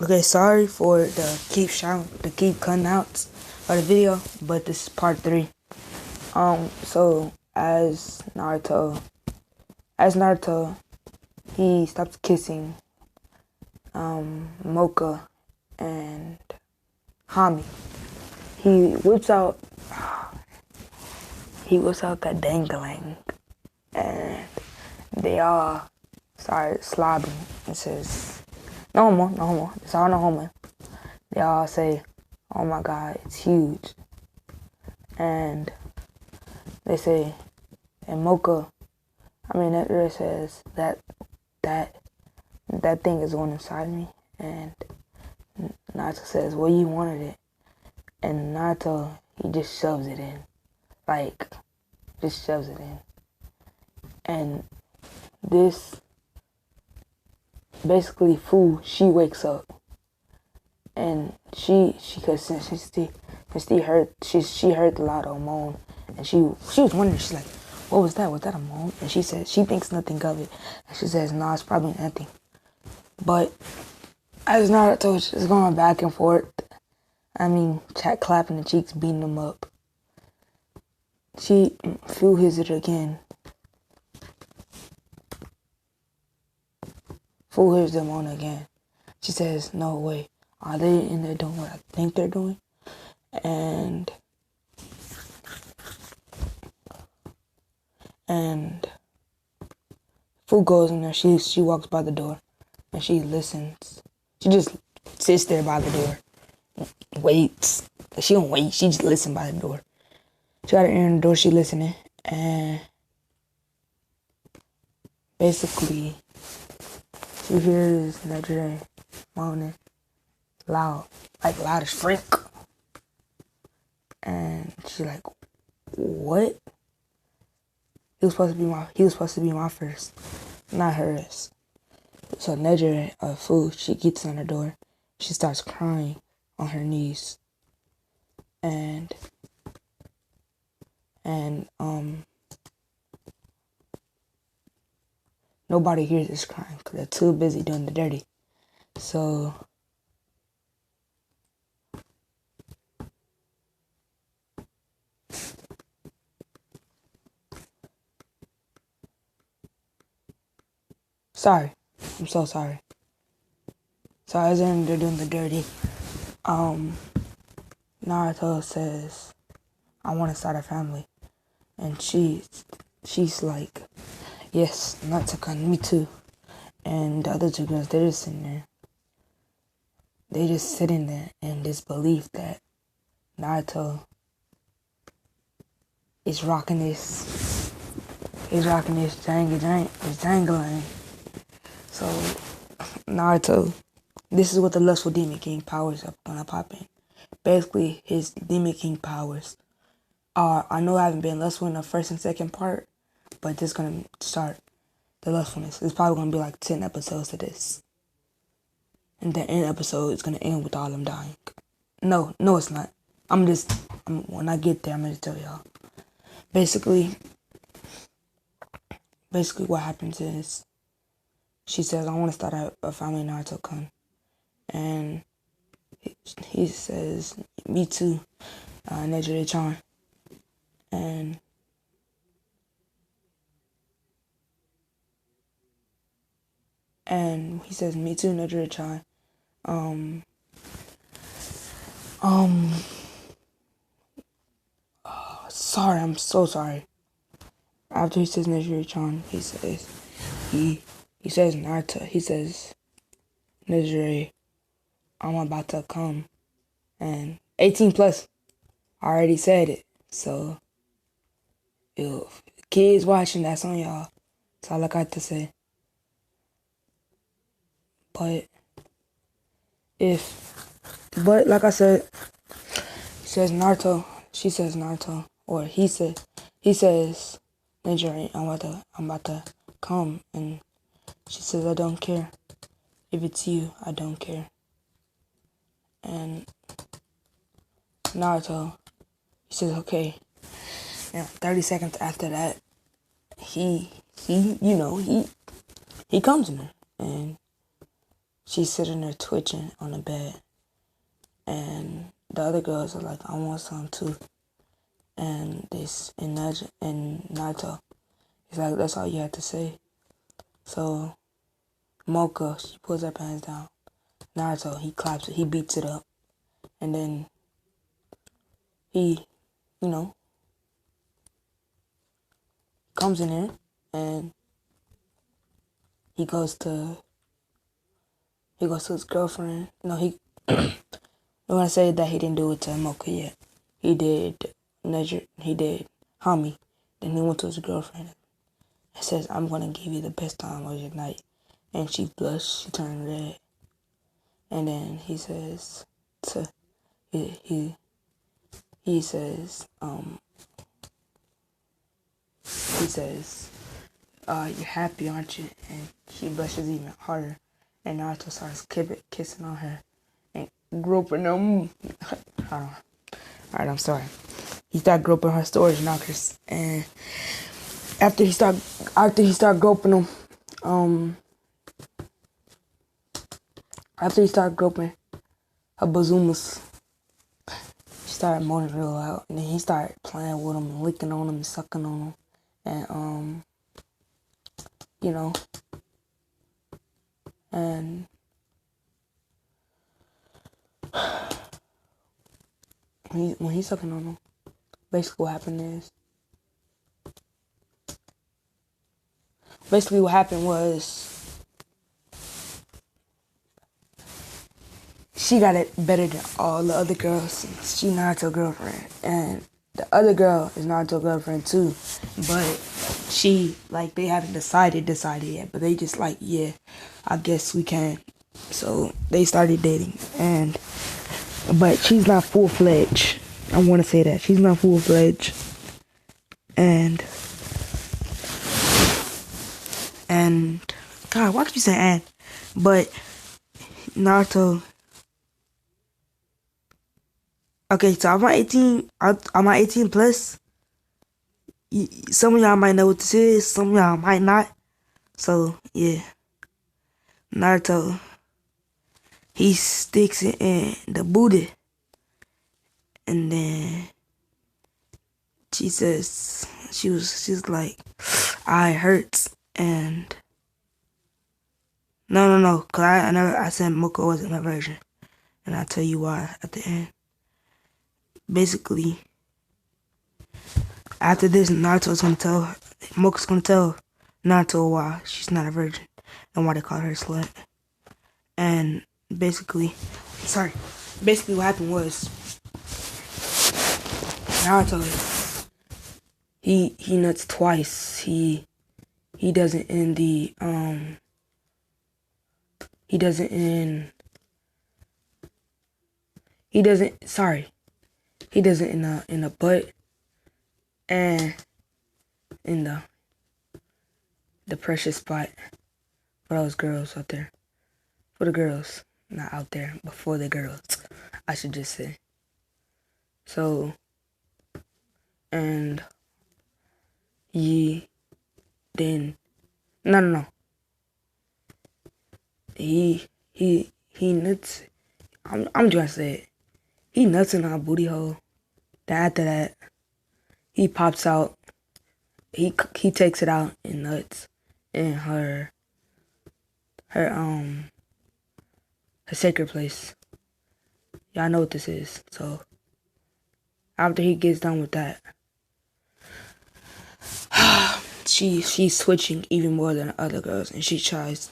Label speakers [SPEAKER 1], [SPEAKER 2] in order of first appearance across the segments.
[SPEAKER 1] Okay, sorry for the keep cutting out of the video, but this is part 3. So as Naruto, he stops kissing Mocha and Hami. He whips out that dangling, and they all start slobbing. It says, no homo. It's all no homo. They all say, oh my god, it's huge. And they say, and Mocha, it says that thing is going inside me. And Naruto says, well, you wanted it. And Naruto, he just shoves it in. Just shoves it in. And this, basically, Fu, she wakes up. And she heard the loud moan, and she was wondering, she's like, what was that? Was that a moan? And she said she thinks nothing of it, and she says, no, it's probably nothing. But as Naruto is going back and forth, chat clapping the cheeks, beating them up. Fu hears it again. Fu hears the moan again. She says, no way. Are they in there doing what I think they're doing? And Fu goes in there. She walks by the door, and she listens. She just sits there by the door, waits. She don't wait. She just listens by the door. She got her ear in the door. She listening, and basically, she hears Nejire moaning loud as freak. And she's like, what? He was supposed to be my first, not hers. So Nejire, Fu, she gets on her door. She starts crying on her knees. And nobody hears this crying because they're too busy doing the dirty. So sorry. I'm so sorry. So as they're doing the dirty, Naruto says, I want to start a family. And she's like, yes, Natsuka, me too. And the other two girls, they're just sitting there. They just sitting there in this belief that Naruto is rocking this jangling. So Naruto, this is what the lustful demon king powers are gonna pop in. Basically, his demon king powers are, I know I haven't been lustful in the first and second part, but this is gonna start the lustfulness. It's probably gonna be like 10 episodes of this. And the end episode is gonna end with all of them dying. No, it's not. When I get there, I'm gonna tell y'all. Basically what happens is, she says, I want to start a family, Naruto-kun. And he says, me too, Nejire-chan. And he says, me too, Nejire-chan. Sorry, I'm so sorry. After he says Nejire-chan, he says Naruto, he says, Nejire, I'm about to come. And 18 plus, I already said it. So, if kids watching, that's on y'all. That's all I got to say. But like I said, she says Naruto, or he says, Nejire, I'm about to come. And she says, I don't care. If it's you, I don't care. And Naruto, he says, okay. And 30 seconds after that, he comes in her. And she's sitting there twitching on the bed. And the other girls are like, I want some too. And Naruto, he's like, that's all you have to say. So Mocha, she pulls her pants down. Naruto, he claps it, he beats it up. And then he, comes in there and he goes to his girlfriend. No, he I want to say that he didn't do it to Mocha yet. He did Hami. Then he went to his girlfriend and says, I'm gonna give you the best time of your night. And she blushed, she turned red. And then he says he says, you're happy, aren't you? And she blushes even harder. And Naruto starts kissing on her and groping them. Hold on. Alright, I'm sorry. He started groping her storage knockers. And after he started groping them, after he started groping her bazoomas, she started moaning real loud. And then he started playing with them and licking on them and sucking on them. And, and when he's sucking on them, basically what happened was she got it better than all the other girls. She Naruto's girlfriend, and the other girl is Naruto's girlfriend too. But she, like, they haven't decided yet. But they just like, yeah, I guess we can. So they started dating, but she's not full-fledged. I want to say that she's not full-fledged, and God, why did you say and? But Naruto. Okay, so I'm 18. I'm 18 plus. Some of y'all might know what this is. Some of y'all might not. So yeah, Naruto. He sticks it in the booty, and then she says she's like, "I hurts," and no, cause I said Mocha wasn't my version, and I'll tell you why at the end. Basically, after this, Mocha's gonna tell Naruto why she's not a virgin and why they call her a slut. And basically what happened was Naruto, he nuts twice. He does it in the he does it in the butt and in the precious spot for those girls out there. For the girls, not out there, but for the girls, I should just say. So, and he then no. He nuts. I'm just gonna say it. He nuts in her booty hole. Then after that, he pops out. He takes it out and nuts in her sacred place. Y'all know what this is. So after he gets done with that, she's switching even more than the other girls, and she tries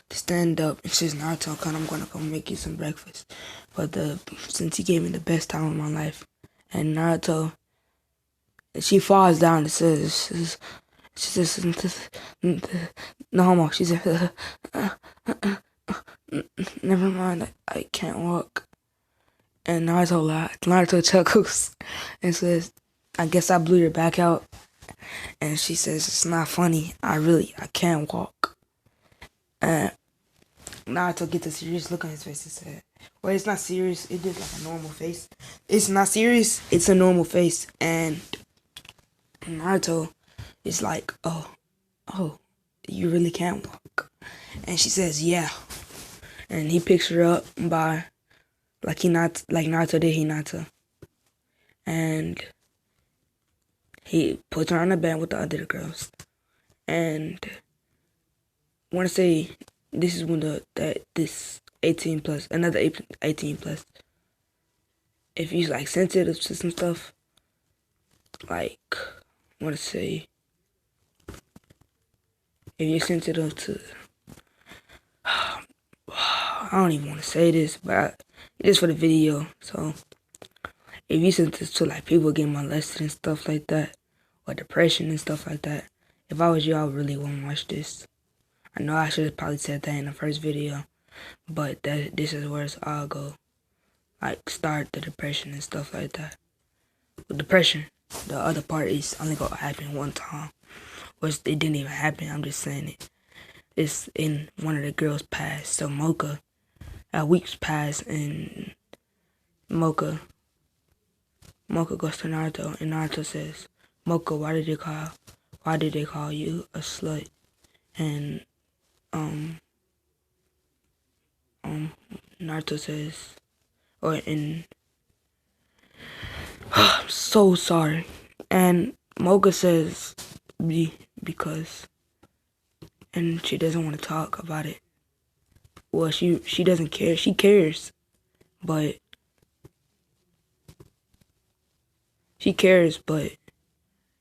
[SPEAKER 1] to stand up and says, Naruto, I'm gonna go make you some breakfast. But since he gave me the best time of my life, and Naruto, she falls down and says, no homo. She says, never mind, I can't walk. And Naruto chuckles and says, I guess I blew your back out. And she says, it's not funny. I can't walk. And Naruto gets a serious look on his face and said, well, it's not serious. It is like a normal face. It's not serious. It's a normal face. And Naruto is like, oh, you really can't walk. And she says, yeah. and he picks her up by like Naruto did Hinata, and he puts her on the bed with the other girls. And I want to say this is when this 18 plus, another 18 plus. If you're like sensitive to some stuff, like I want to say, if you're sensitive to, I don't even want to say this, but it's for the video. So if you're sensitive to like people getting molested and stuff like that, or depression and stuff like that, if I was you, I really wouldn't watch this. I know I should have probably said that in the first video, but this is where it's all go. Like start the depression and stuff like that. With depression, the other part is only gonna happen one time, which it didn't even happen. I'm just saying it. It's in one of the girls' past. So Mocha, a week's past, and Mocha goes to Naruto, and Naruto says, "Mocha, why did they call you a slut?" And Naruto says, I'm so sorry. And Mocha says, because, and she doesn't want to talk about it. Well, she doesn't care. She cares, but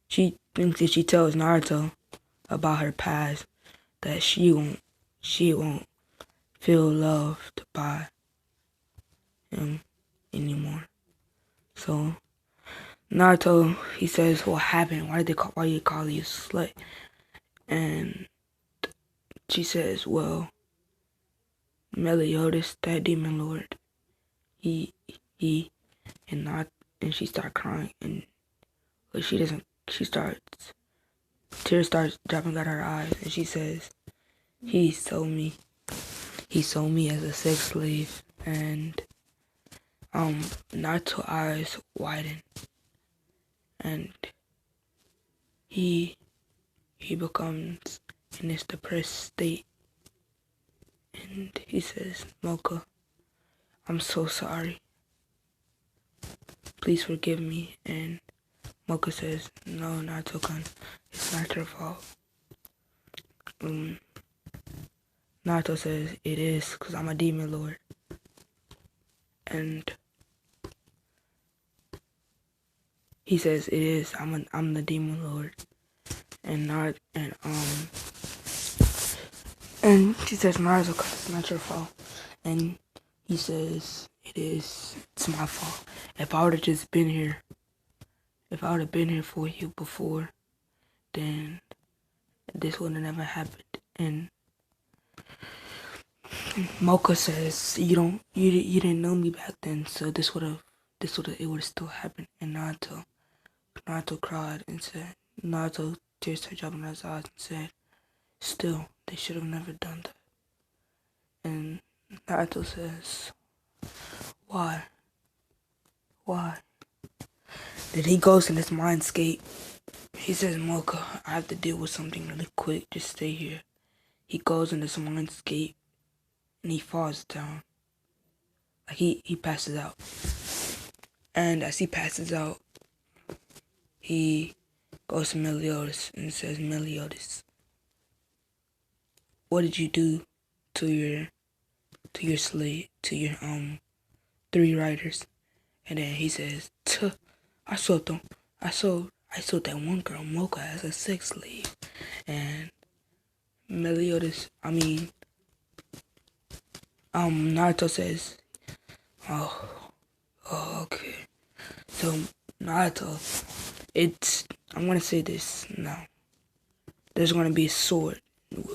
[SPEAKER 1] she thinks if she tells Naruto about her past, that she won't feel loved by him anymore. So Naruto, he says, "What happened? Why you call you a slut?" And she says, "Well, Meliodas, that demon lord, he and not." And she starts crying, and but she doesn't. Tears starts dropping out her eyes, and she says, He sold me as a sex slave." And Naruto's eyes widen, and he becomes in this depressed state, and he says, "Mocha, I'm so sorry. Please forgive me." And Mocha says, "No, Naruto-kun, it's not your fault." Naruto says, "It is, because I'm a demon lord." And he says, "It is, I'm the demon lord." And and she says, "Naruto-kun, it's not your fault." And he says, "It is, it's my fault. If I would have been here for you before, then this would have never happened." And Mocha says, you didn't know me back then, so it would have still happened." And Naruto cried and said, Naruto tears started dropping out his eyes and said, "Still, they should have never done that." And Naruto says, "Why? Why?" Then he goes in his mindscape. He says, "Mocha, I have to deal with something really quick. Just stay here." He goes in his mindscape and he falls down. Like he passes out. And as he passes out, he goes to Meliodas and says, "Meliodas, what did you do to your slave, to your 3 riders?" And then he says, I sold that one girl Mocha as a sex slave." And Naruto says, "Oh, okay." So Naruto, I'm gonna say this now. There's gonna be a sword.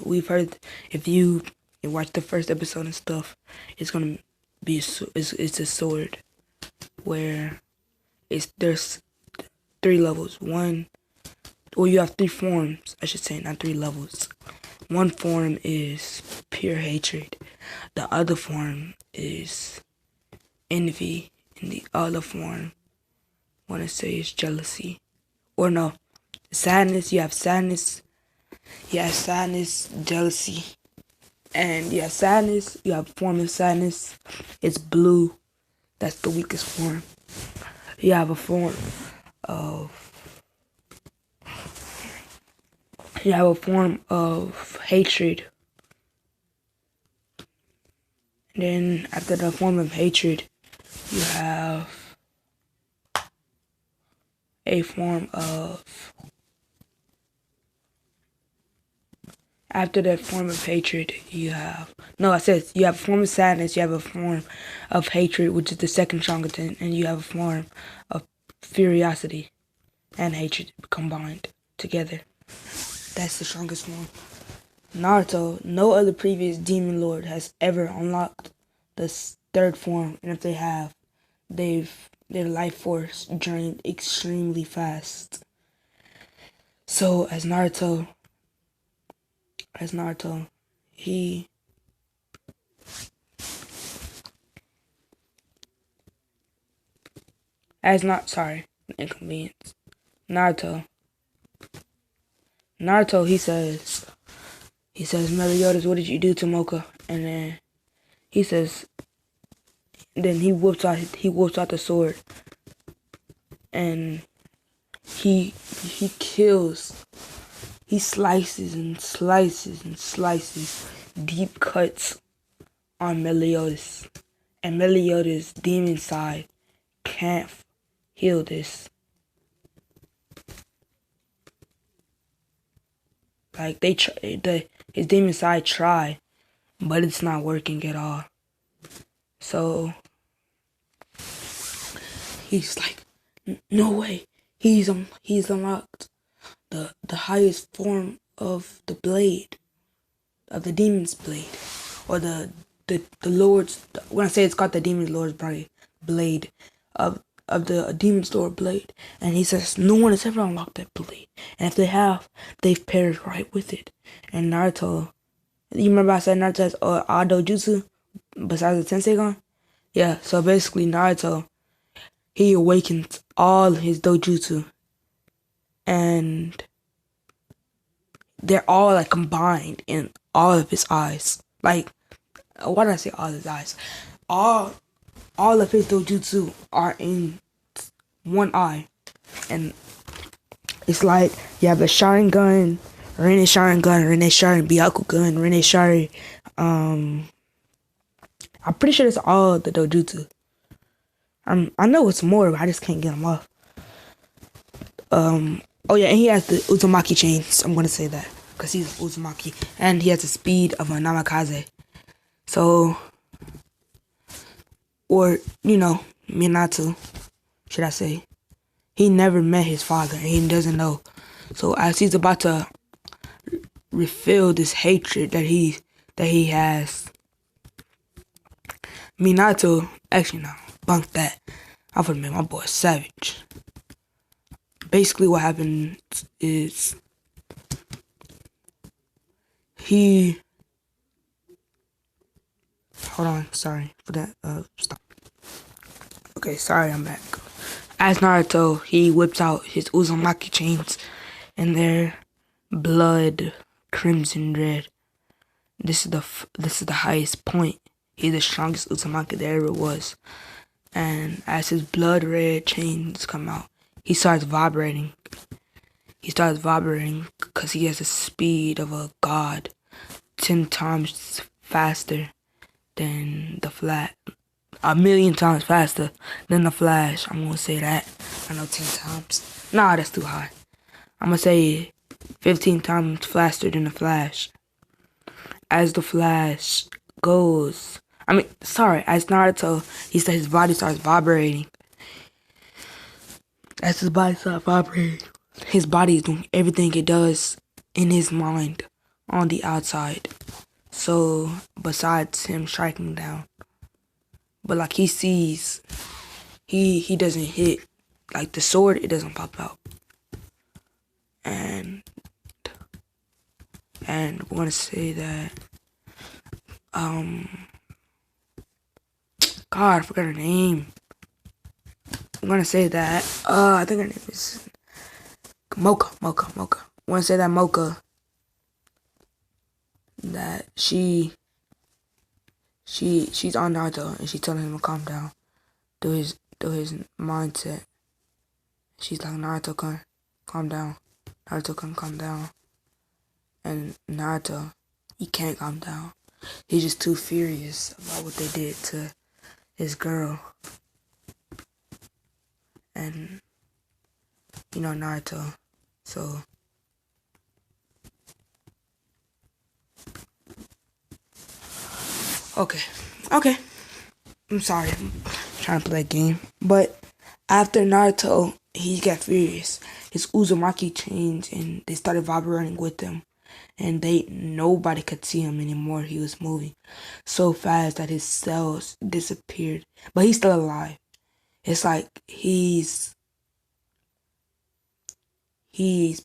[SPEAKER 1] We've heard, if you watch the first episode and stuff, it's gonna be it's a sword where there's 3 levels. You have 3 forms, I should say, not 3 levels. One form is pure hatred. The other form is envy. And the other form, I want to say, is jealousy. Or no, sadness. You have sadness, jealousy, And yeah, sadness, you have a form of sadness. It's blue. That's the weakest form. You have a form of hatred. And then after the form of hatred, you have a form of after that form of hatred, you have you have a form of sadness, you have a form of hatred, which is the second strongest, and you have a form of curiosity and hatred combined together. That's the strongest form. Naruto, no other previous demon lord has ever unlocked the third form, and if they have, their life force drained extremely fast. So as Naruto, he as not sorry inconvenience. Naruto, he says, Meliodas, what did you do to Mocha? And then he says, then he whips out the sword, and he kills. He slices and slices and slices deep cuts on Meliodas. And Meliodas' demon side can't heal this. Like his demon side try, but it's not working at all. So he's like, no way. He's unlocked the highest form of the blade, of the demon's blade, or the Lord's. When I say it's called the demon's Lord's blade, of the demon's Lord blade, and he says no one has ever unlocked that blade, and if they have, they've perished right with it. And Naruto, you remember I said Naruto has all dojutsu besides the Tenseigan? Yeah, so basically Naruto, he awakens all his dojutsu, and they're all like combined in all of his eyes. Like, why did I say all his eyes? All of his dojutsu are in one eye, and it's like you have the Sharingan, Rene Sharingan, Byakugan, Rene Shari. I'm pretty sure that's all the dojutsu. I know it's more, but I just can't get them off. Oh yeah, and he has the Uzumaki chains. I'm gonna say that because he's Uzumaki, and he has the speed of a Namikaze. So, or Minato, should I say? He never met his father, and he doesn't know. So as he's about to refill this hatred that he has, Minato, actually no, bunk that. I'm gonna make my boy savage. Basically what happened is hold on, sorry for that, stop. Okay, sorry, I'm back. As Naruto, he whips out his Uzumaki chains, and they're blood crimson red. This is the highest point. He's the strongest Uzumaki there ever was. And as his blood red chains come out, he starts vibrating. He starts vibrating because he has the speed of a god, 10 times faster than the Flash. 1,000,000 times faster than the Flash. I'm gonna say that. I know 10 times. Nah, that's too high. I'm gonna say 15 times faster than the Flash. As the Flash goes, as Naruto, he said his body starts vibrating. As his body starts vibrating, his body is doing everything it does in his mind on the outside. So, besides him striking down. But like he sees, he doesn't hit. Like the sword, it doesn't pop out. And we're gonna say that, God, I forgot her name. I'm gonna say that, I think her name is Mocha. I wanna say that Mocha, that she she's on Naruto and she's telling him to calm down through his mindset. She's like, Naruto, calm down. Naruto, calm down. And Naruto, he can't calm down. He's just too furious about what they did to his girl. And Naruto. So okay. I'm sorry. I'm trying to play a game. But after Naruto, he got furious. His Uzumaki changed and they started vibrating with him. And nobody could see him anymore. He was moving so fast that his cells disappeared. But he's still alive. It's like he's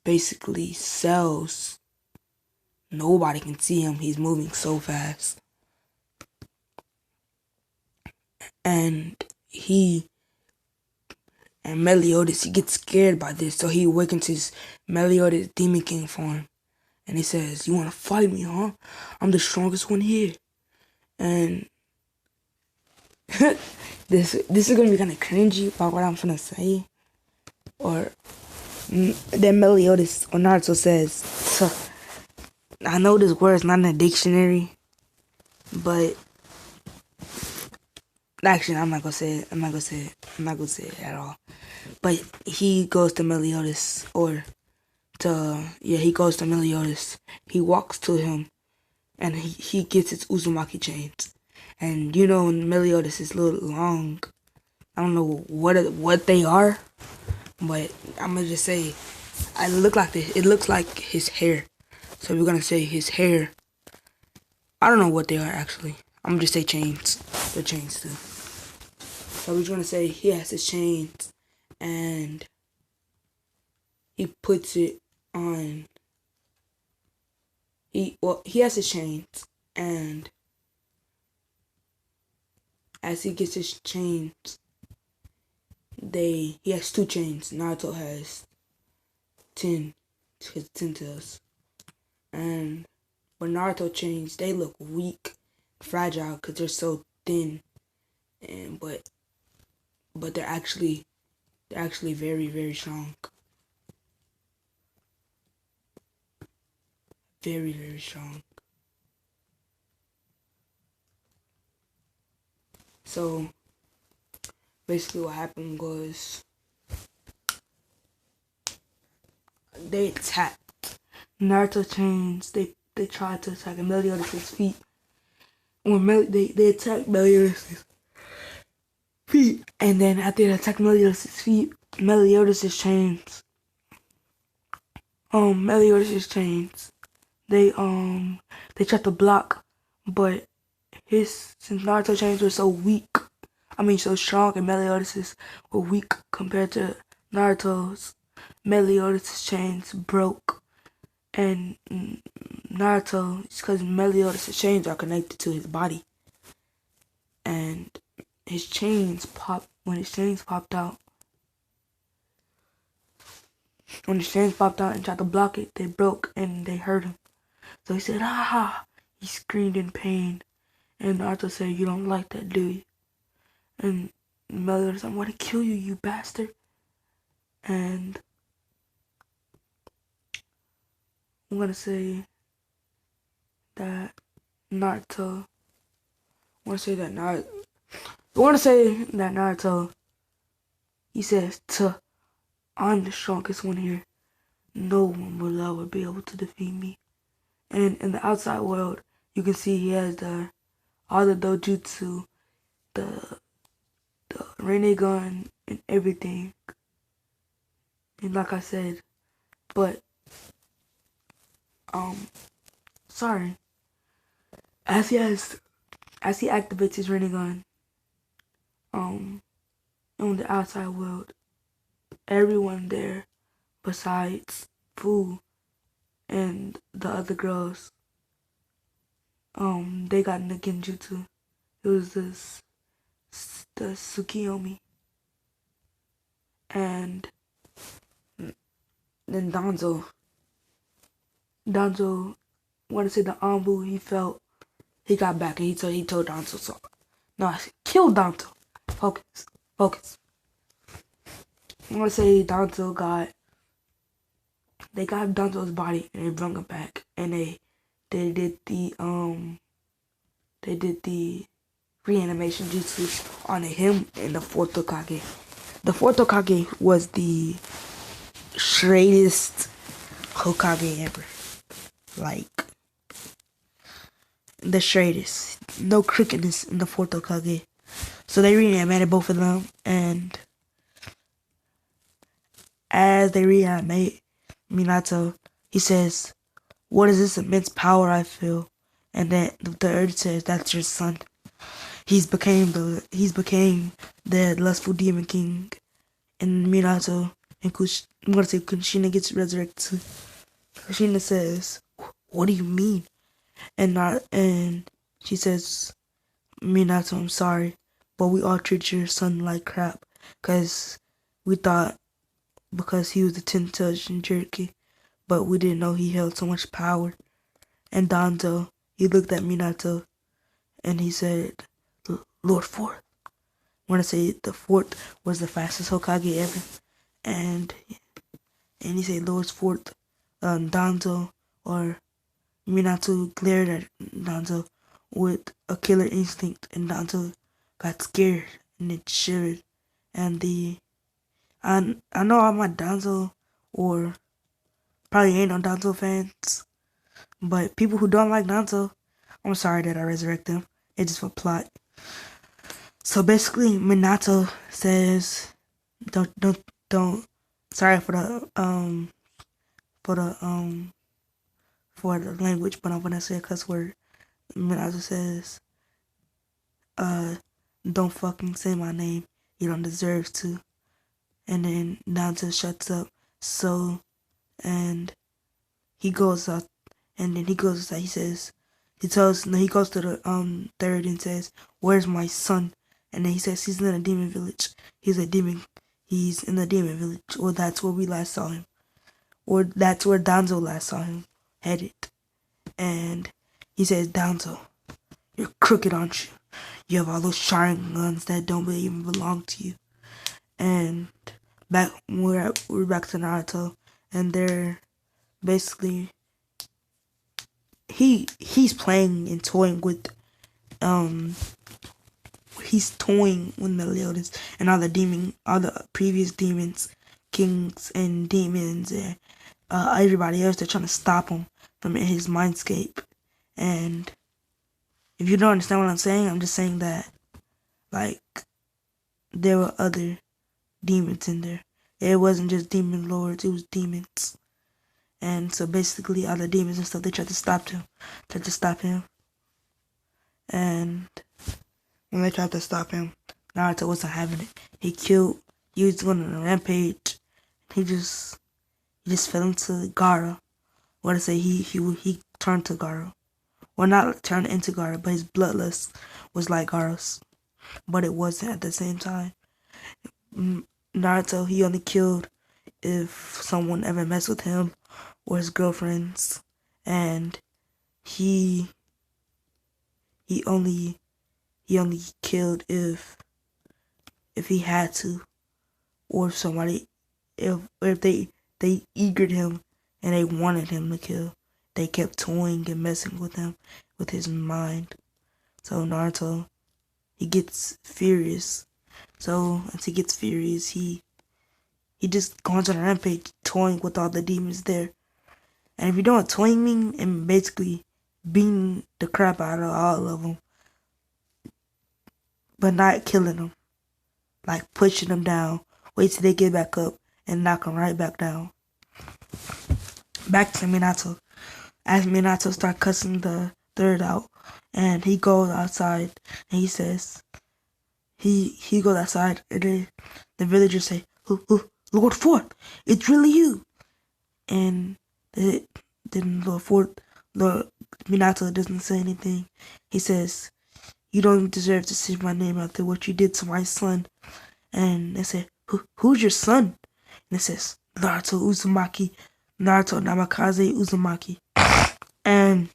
[SPEAKER 1] basically cells. Nobody can see him. He's moving so fast. And Meliodas, he gets scared by this, so he awakens his Meliodas Demon King form. And he says, "You want to fight me, huh? I'm the strongest one here." And this is going to be kind of cringy about what I'm finna say. Or then Meliodas or Naruto says, I know this word's not in the dictionary, but actually, I'm not gonna say it. I'm not gonna say it at all. But he goes to Meliodas, he goes to Meliodas. He walks to him, and he gets his Uzumaki chains. And Meliodas is a little long. I don't know what they are, but I'm gonna just say, it looks like his hair. So we're gonna say his hair. I don't know what they are actually. I'm gonna just say chains. They're chains too. So we're gonna say he has his chains, and he puts it on. He has his chains, and as he gets his chains, he has 2 chains. Naruto has 10 tails, and when Naruto chains, they look weak, fragile because they're so thin, and but they're actually very, very strong. Very, very strong. So basically what happened was they attacked Naruto chains. They tried to attack Meliodas' feet. When they attacked Meliodas' feet, and then after they attacked Meliodas' feet, Meliodas' chains. Meliodas' chains. They tried to block, but since Naruto chains were so weak, so strong, and Meliodas' were weak compared to Naruto's, Meliodas' chains broke. And Naruto, it's because Meliodas' chains are connected to his body. And his chains popped, when his chains popped out and tried to block it, they broke and they hurt him. So he said, "Ah!" He screamed in pain. And Naruto said, "You don't like that, do you?" And Meliodas said, "I'm going to kill you, you bastard." And I'm going to say that Naruto, he says, "I'm the strongest one here. No one will ever be able to defeat me." And in the outside world, you can see he has all the dojutsu, the Rinnegan, and everything. And like I said, but sorry, as he activates his Rinnegan, in the outside world, everyone there, besides Fu and the other girls, they got in the genjutsu. It was the Tsukiyomi. And then Danzo, I want to say the Anbu, he felt he got back and he told Danto, so no, I said, kill Danto. Focus. I'm gonna say they got Danto's body and they brought him back and they did the reanimation jutsu on him and the fourth Hokage. The fourth Hokage was the straightest Hokage ever. Like, the straightest. No crookedness in the fourth Hokage. So they reanimated both of them, and as they reanimate Minato, he says, "What is this immense power I feel?" And then the third says, "That's your son. He's became the lustful demon king." And Minato and Kushina gets resurrected too. Kushina says, "What do you mean?" And she says, "Minato, I'm sorry, but we all treat your son like crap, cause we thought because he was the 10th Jinchuriki, but we didn't know he held so much power." And Danzo, he looked at Minato and he said, "Lord Fourth." I want to say the fourth was the fastest Hokage ever, and he said Lord Fourth, Danzo or Minato glared at Danzo with a killer instinct, and Danzo got scared and it shivered. And I know all my Danzo or probably ain't no Danzo fans, but people who don't like Danzo, I'm sorry that I resurrect them. It's just for plot. So basically, Minato says, don't. Sorry for the language, but I'm gonna say a cuss word. Minato says, don't fucking say my name. You don't deserve to. And then Danzo shuts up. So, and he goes out, and then he goes outside. He goes to the third and says, "Where's my son?" And then he says he's in a demon village. He's in the demon village, or that's where we last saw him, or that's where Danzo last saw him headed. And he says, "Danzo, you're crooked, aren't you? You have all those Sharingans that don't even belong to you." And we're back to Naruto, and they're basically he's playing and toying with he's toying with Meliodas and all the previous demons, kings and demons and everybody else. They're trying to stop him from his mindscape. And if you don't understand what I'm saying, I'm just saying that, like, there were other demons in there. It wasn't just demon lords, it was demons. And so basically all the demons and stuff, they tried to stop him. And when they tried to stop him, Naruto wasn't having it. He was going on a rampage. He just fell into Gaara. What I say, he turned to Gaara. Well, not turned into Gaara, but his bloodlust was like Gaara's. But it wasn't at the same time. Naruto, he only killed if someone ever messed with him or his girlfriends, and he only killed if he had to, or if somebody if they eagered him and they wanted him to kill. They kept toying and messing with him with his mind. So Naruto, he gets furious. So as he gets furious, he just goes on a rampage, toying with all the demons there. And if you know what toying mean, and basically beating the crap out of all of them, but not killing them, like pushing them down, wait till they get back up and knock them right back down. Back to Minato. As Minato starts cussing the third out, and he goes outside, and he says, he goes outside, and the villagers say, "Lord Fort, it's really you." And then Lord Minato doesn't say anything. He says, "You don't deserve to say my name after what you did to my son." And they say, "Who's your son?" And it says, Naruto Namikaze Uzumaki. And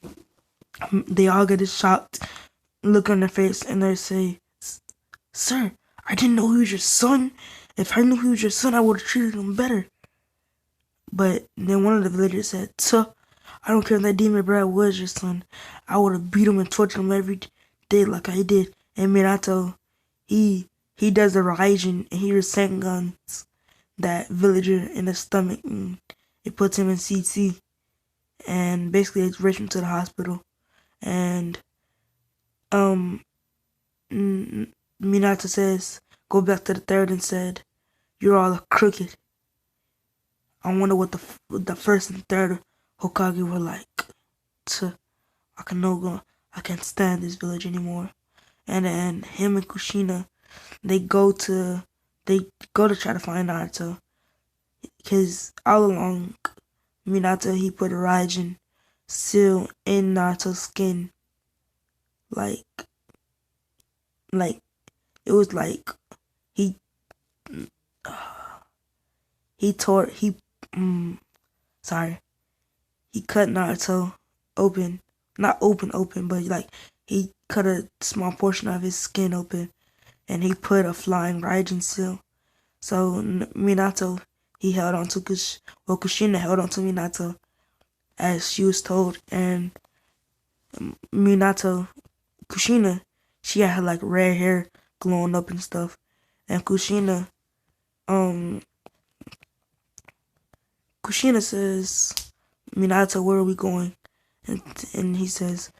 [SPEAKER 1] They all get a shocked look on their face and they say, "Sir, I didn't know he was your son. If I knew he was your son, I would have treated him better." But then one of the villagers said, "Tuh, I don't care if that demon Brad was your son. I would have beat him and tortured him every day like I did." And Minato, he does the Raijin and he Rasengan's that villager in the stomach and it puts him in CC. And basically it's rushed him to the hospital. And Minato says, go back to the third and said, "You're all crooked." I wonder what the first and third Hokage were like. I can't stand this village anymore. And then him and Kushina, they go to try to find Naruto. Because all along, Minato, he put a Raijin seal in Naruto's skin. Like, it was like, he tore, he cut Naruto open. Not open, but like, he cut a small portion of his skin open. And he put a flying Raijin seal. So Minato, he held on to Kushina held on to Minato as she was told, and Kushina, she had like red hair glowing up and stuff, and Kushina says, "Minato, where are we going?" And he says,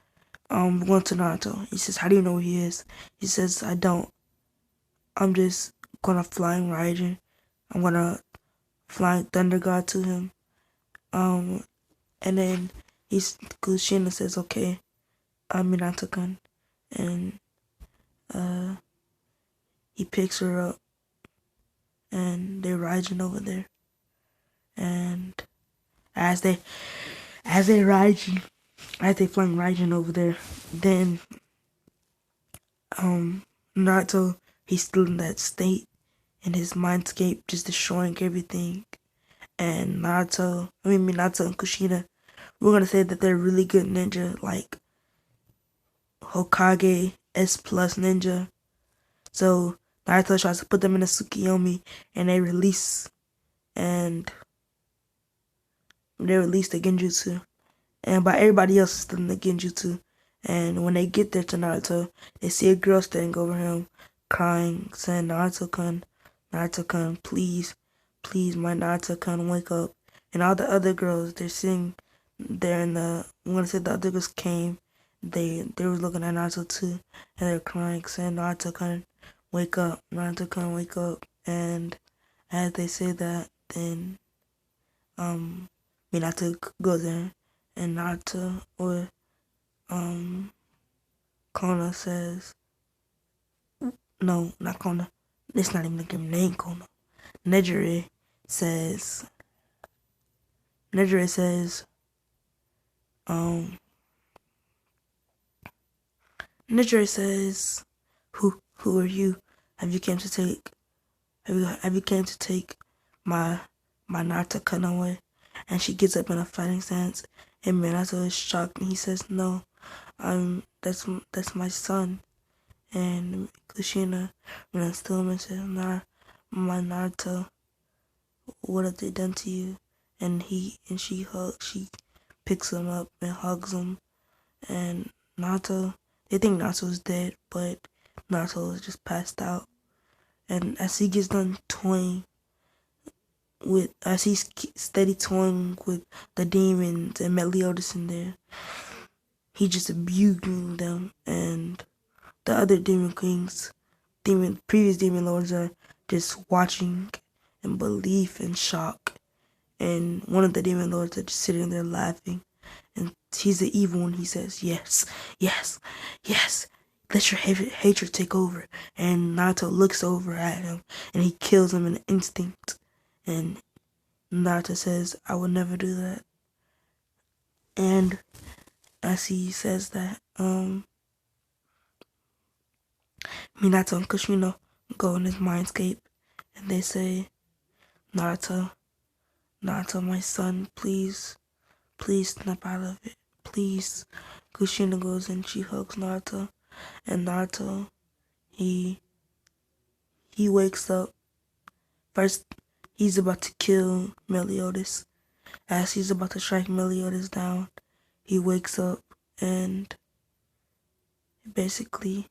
[SPEAKER 1] "We're going to Naruto." He says, "How do you know where he is?" He says, "I don't. I'm just gonna flying Raijin. I'm gonna flying Thunder God to him." And then Kushina says, "Okay, Minato-kun," and he picks her up, and they're riding over there. And as they flying riding over there, then Naruto, he's still in that state, in his mindscape, just destroying everything. And Minato and Kushina, we're gonna say that they're really good ninja, like Hokage S plus ninja. So Naruto tries to put them in a Tsukiyomi, and they release the Genjutsu. And by everybody else is still in the Genjutsu. And when they get there to Naruto, they see a girl standing over him, crying, saying, Naruto-kun, please, my Naruto-kun, wake up." And all the other girls, I'm gonna say the other girls came, they were looking at Naruto too, and they're crying, saying, Naruto-kun, wake up, Naruto-kun, wake up. And as they say that, then Minato goes there, and Naruto or Kona says, no, not Kona. It's not even the game name, Kona. Nejire says, who are you? Have you came to take my Naruto-kun away? And she gets up in a fighting stance, and Minato is shocked, and he says, "No, that's my son." And Kushina, still says, "Nah, my Naruto, what have they done to you?" And she picks him up and hugs him. And Naruto, they think Naruto's dead, but Naruto is just passed out. And as he gets done as he's steady toying with the demons and Meliodas in there, he just abusing them, and the other previous demon lords are just watching in belief and shock. And one of the demon lords are just sitting there laughing, and he's the evil one. He says, "Yes, yes, yes, let your hatred take over." And Naruto looks over at him, and he kills him in instinct. And Naruto says, "I would never do that." And as he says that, Minato and Kushina go in his mindscape, and they say, Naruto, my son, please snap out of it. Please Kushina goes and she hugs Naruto, and Naruto, he wakes up. First, he's about to kill Meliodas. As he's about to strike Meliodas down, he wakes up and basically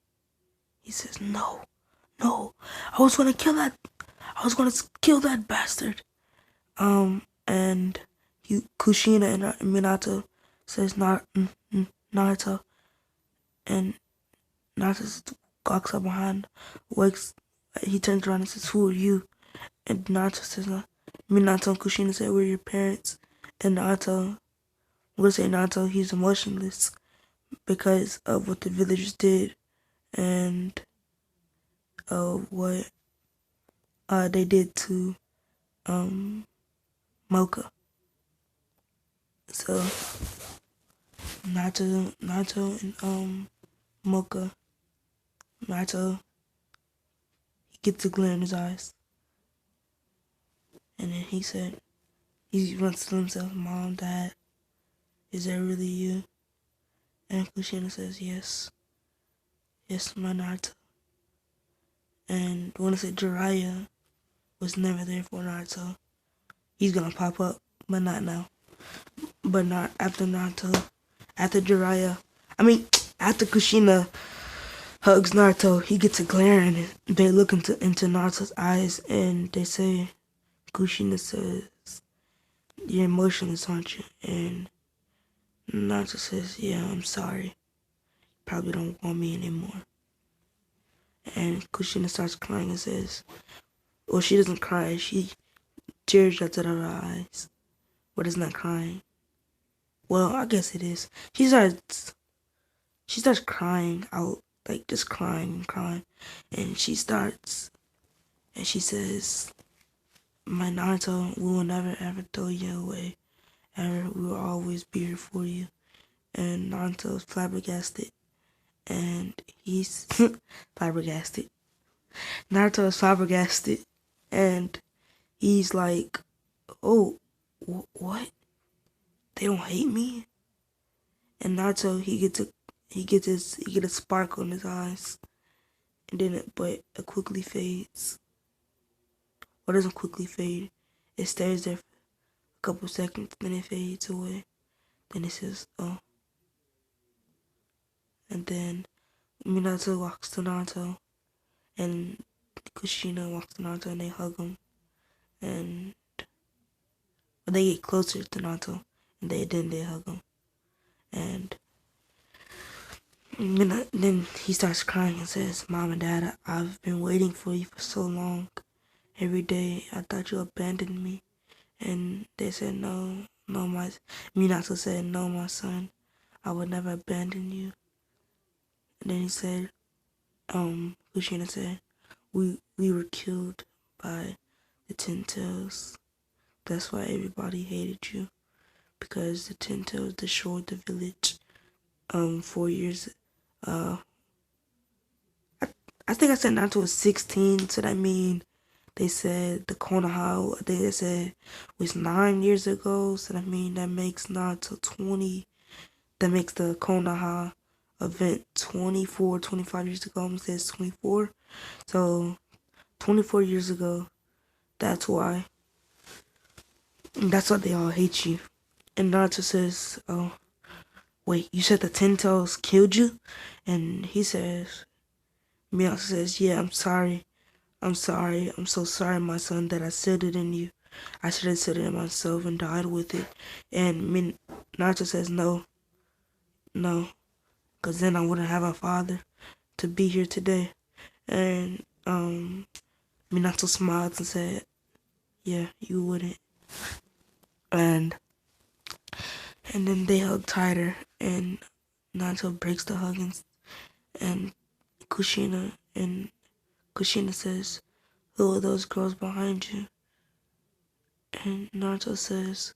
[SPEAKER 1] he says, "No, no, I was gonna kill that bastard." And Kushina and Minato says, Naruto, and Naruto walks up behind, wakes. He turns around and says, "Who are you?" And Naruto says, Minato and Kushina say, "We're your parents." And Naruto, I'm gonna say Naruto, he's emotionless because of what the villagers did and what they did to Mocha. So Naruto and Mocha, Naruto, he gets a glare in his eyes, and then he runs to himself, "Mom, Dad, is that really you?" And Kushina says, "Yes, yes, my Naruto." And when I say Jiraiya was never there for Naruto, he's gonna pop up, but not now. But not after Naruto. After Jiraiya, I mean, after Kushina hugs Naruto, he gets a glare and they look into Naruto's eyes and they say, Kushina says, "You're emotionless, aren't you?" And Naruto says, "Yeah, I'm sorry. Probably don't want me anymore." And Kushina starts crying and says, well, she doesn't cry. She tears out of her eyes. But it's not crying. Well, I guess it is. She starts crying out, like just crying and crying. And she says, "My Naruto, we will never ever throw you away. Ever, we will always be here for you." And Naruto's flabbergasted. And he's flabbergasted. Naruto is flabbergasted. And he's like, "Oh, what? They don't hate me?" And Naruto, he gets a sparkle in his eyes, and then it quickly fades. Or doesn't quickly fade. It stays there for a couple seconds, then it fades away. Then it says, "Oh." And then Minato walks to Naruto, and Kushina walks to Naruto, and they hug him, and they get closer to Naruto, and they hug him, and then he starts crying and says, "Mom and Dad, I've been waiting for you for so long. Every day I thought you abandoned me." And they said, "No, no, Minato said, "No, my son, I would never abandon you." And then he said, Kushina said, we were killed by the Ten Tails. That's why everybody hated you. Because the Ten Tails destroyed the village, 4 years, I think I said Naruto was 16, so that mean they said the Konoha, I think they said was 9 years ago, so that mean that makes Naruto 20, that makes the Konoha event 25 years ago. I'm gonna say it's 24. So 24 years ago, that's why they all hate you. And Naruto says, "Oh, wait, you said the Ten Tails killed you?" And he says, Minato says, "Yeah, I'm sorry. I'm sorry. I'm so sorry, my son, that I said it in you. I should have said it in myself and died with it." And Naruto says, "No, no, because then I wouldn't have a father to be here today." And Minato smiled and said, "Yeah, you wouldn't." And then they hug tighter, and Naruto breaks the hug, and Kushina says, "Who are those girls behind you?" And Naruto says,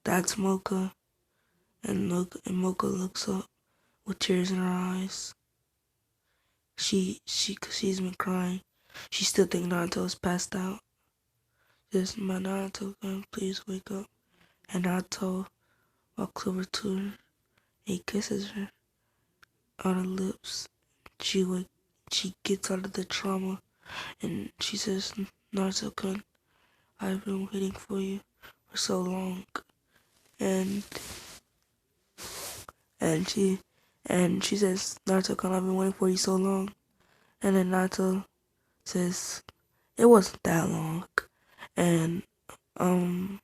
[SPEAKER 1] that's Mocha." And Mocha looks up with tears in her eyes. Cause she's been crying. She still thinks Naruto is passed out. Just, "My Naruto, please wake up." And Naruto walks over to her He kisses her on her lips. She gets out of the trauma and she says, Naruto-kun, I've been waiting for you for so long. And and she says, Naruto-kun, I've been waiting for you so long. And then Naruto says, it wasn't that long. And um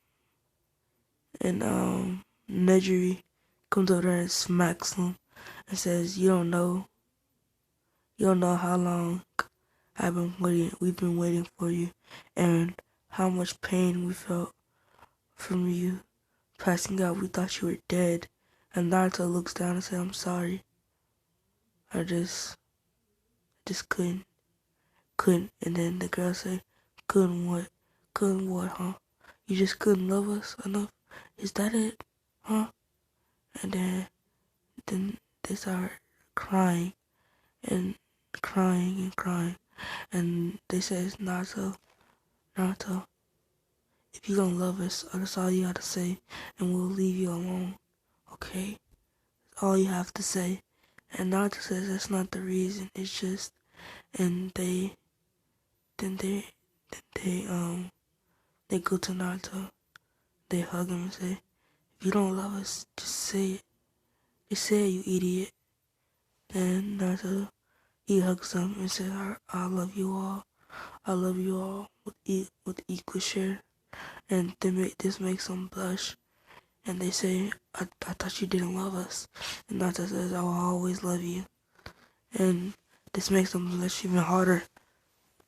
[SPEAKER 1] Nejiri comes over there and smacks him and says, you don't know how long we've been waiting for you, and how much pain we felt from you passing out. We thought you were dead. And Naruto looks down and says, I'm sorry. I just couldn't. And then the girl say, couldn't what? Couldn't what, huh? You just couldn't love us enough? Is that it? Huh? And then they start crying and crying and crying. And they says, Naruto, if you don't love us, that's all you gotta say, and we'll leave you alone. Okay? That's all you have to say. And Naruto says that's not the reason. It's just, and then they go to Naruto. They hug him and say, if you don't love us, just say it. Just say it, you idiot. And Naruto, he hugs them and says, I love you all. I love you all with equal share. And this makes them blush. And they say, I thought you didn't love us. And Naruto says, I will always love you. And this makes them blush even harder.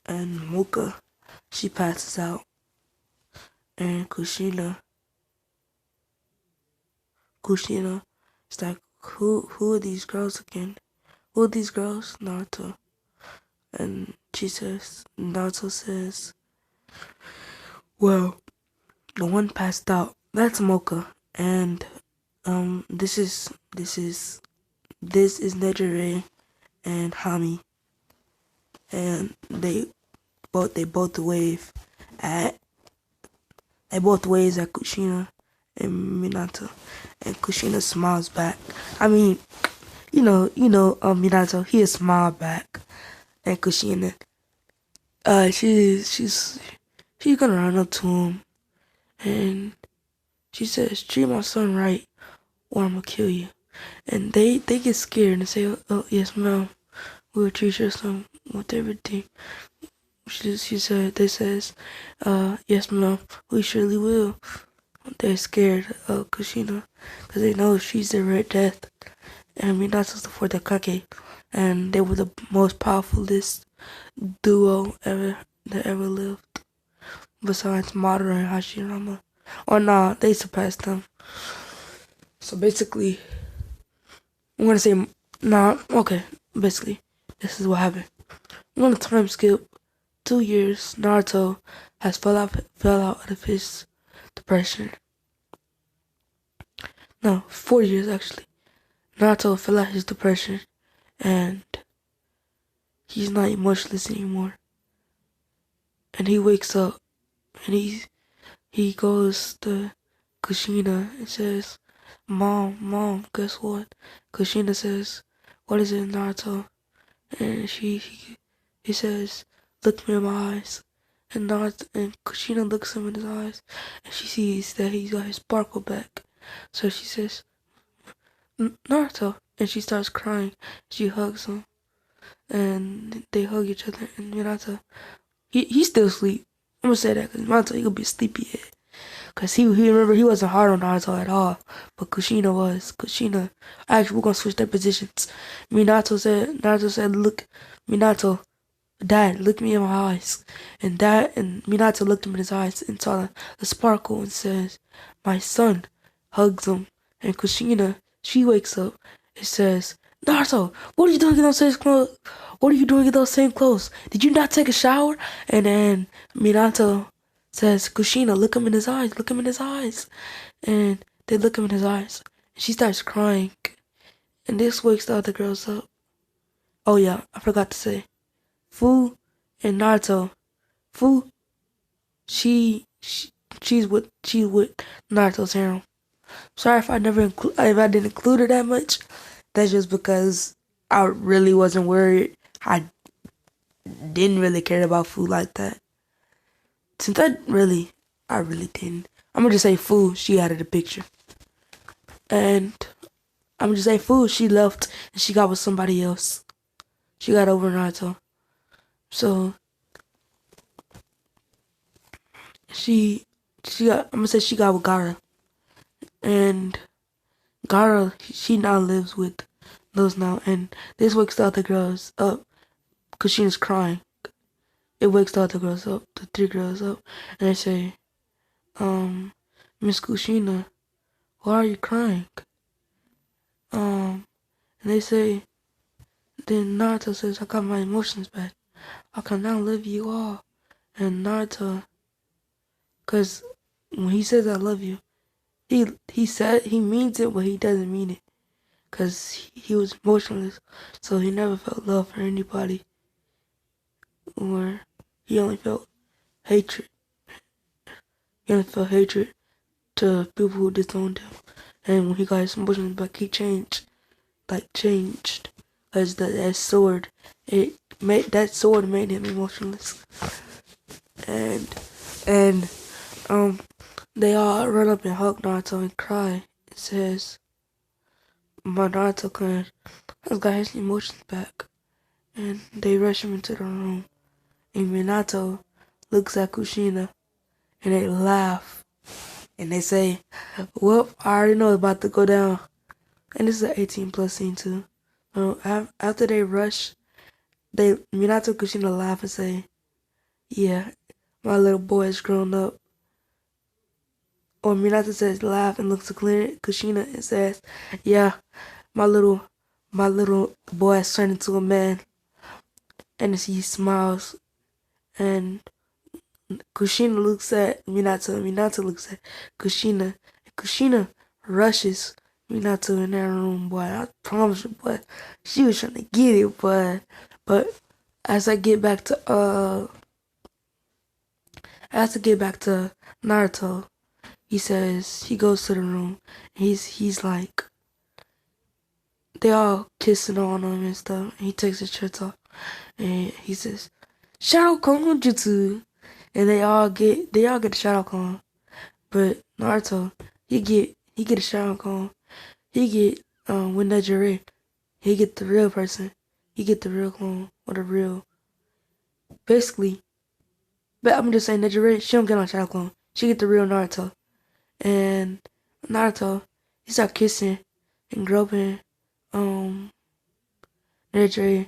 [SPEAKER 1] And Mocha, she passes out. And Kushina, is like, who are these girls again? Who are these girls? Naruto. And Naruto says, well, the one passed out. That's Mocha. And this is Nejire and Hami. And they both wave at Kushina and Minato. And Kushina smiles back. I mean, Minato, he smiled back. And Kushina, she's gonna run up to him, and she says, treat my son right, or I'm gonna kill you. And they get scared and say, oh yes ma'am, we will treat your son with everything. They says, yes ma'am, we surely will. They're scared of Kushina, because they know she's the Red Death, and Minato's the fourth Hokage, and they were the most powerfulest duo that ever lived, besides Madara and Hashirama. Or nah, they surpassed them. So basically, I'm gonna say, basically, this is what happened. I'm gonna time skip 2 years. Naruto has fell out of his depression. No, 4 years actually. Naruto fell out of his depression, and he's not emotionless anymore. And he wakes up, and he goes to Kushina and says, Mom, guess what? Kushina says, what is it, Naruto? And he says, look me in my eyes. And Kushina looks him in his eyes, and she sees that he's got his sparkle back. So she says, Naruto, and she starts crying. She hugs him, and they hug each other. And Naruto, he's still asleep. I'm gonna say that because Naruto, he could be sleepyhead. Cause he remember he wasn't hard on Naruto at all, but Kushina was. Actually, we're gonna switch their positions. Naruto said, look, Minato, Dad, look me in my eyes. And Minato looked him in his eyes and saw the sparkle and says, my son, hugs him. And Kushina, she wakes up and says, Naruto, what are you doing in those same clothes? What are you doing in those same clothes? Did you not take a shower? And then Minato says, Kushina, look him in his eyes. And they look him in his eyes. And she starts crying. And this wakes the other girls up. Oh yeah, I forgot to say. Fu and Naruto. Fu, she's with Naruto's harem. Sorry if if I didn't include it that much. That's just because I really wasn't worried. I didn't really care about food like that. Since I really didn't. I'm gonna just say food. She added a picture, and I'm gonna just say food. She left and she got with somebody else. She got over Naruto. So she got. I'm gonna say she got with Gara, and Gara she now lives with those now, and this wakes the other girls up because she's crying. It wakes the other girls up, the three girls up, and they say, Miss Kushina, why are you crying? And they say, then Naruto says, I got my emotions back. I can now love you all. And Naruto, cause when he says I love you, he said he means it, but he doesn't mean it, cause he was emotionless, so he never felt love for anybody, or he only felt hatred. He only felt hatred to people who disowned him. And when he got his emotions back, he changed. Changed. As that sword, that sword made him emotionless. And and they all run up and hug Naruto and cry. It says, "My Naruto has got his emotions back." And they rush him into the room. And Minato looks at Kushina and they laugh. And they say, well, I already know it's about to go down. And this is an 18 plus scene too. After they rush, Minato and Kushina laugh and say, yeah, my little boy has grown up. Or Minato says laugh and looks at Kushina and says, yeah, my little boy has turned into a man. And he smiles and Kushina looks at Minato and Minato looks at Kushina. And Kushina rushes Minato in that room, boy. I promise you, boy. She was trying to get it, boy. But as I get back to Naruto, he goes to the room. He's like, they all kissing on him and stuff. And he takes his shirt off and he says, Shadow Jutsu. And they all get the Shadow. But Naruto, he get a Sharingan. He get with Nejire, he get the real person. He get the real clone or the real. Basically, but I'm just saying Nejire, she don't get on Sharingan. She get the real Naruto, and Naruto, he start kissing and groping Nejire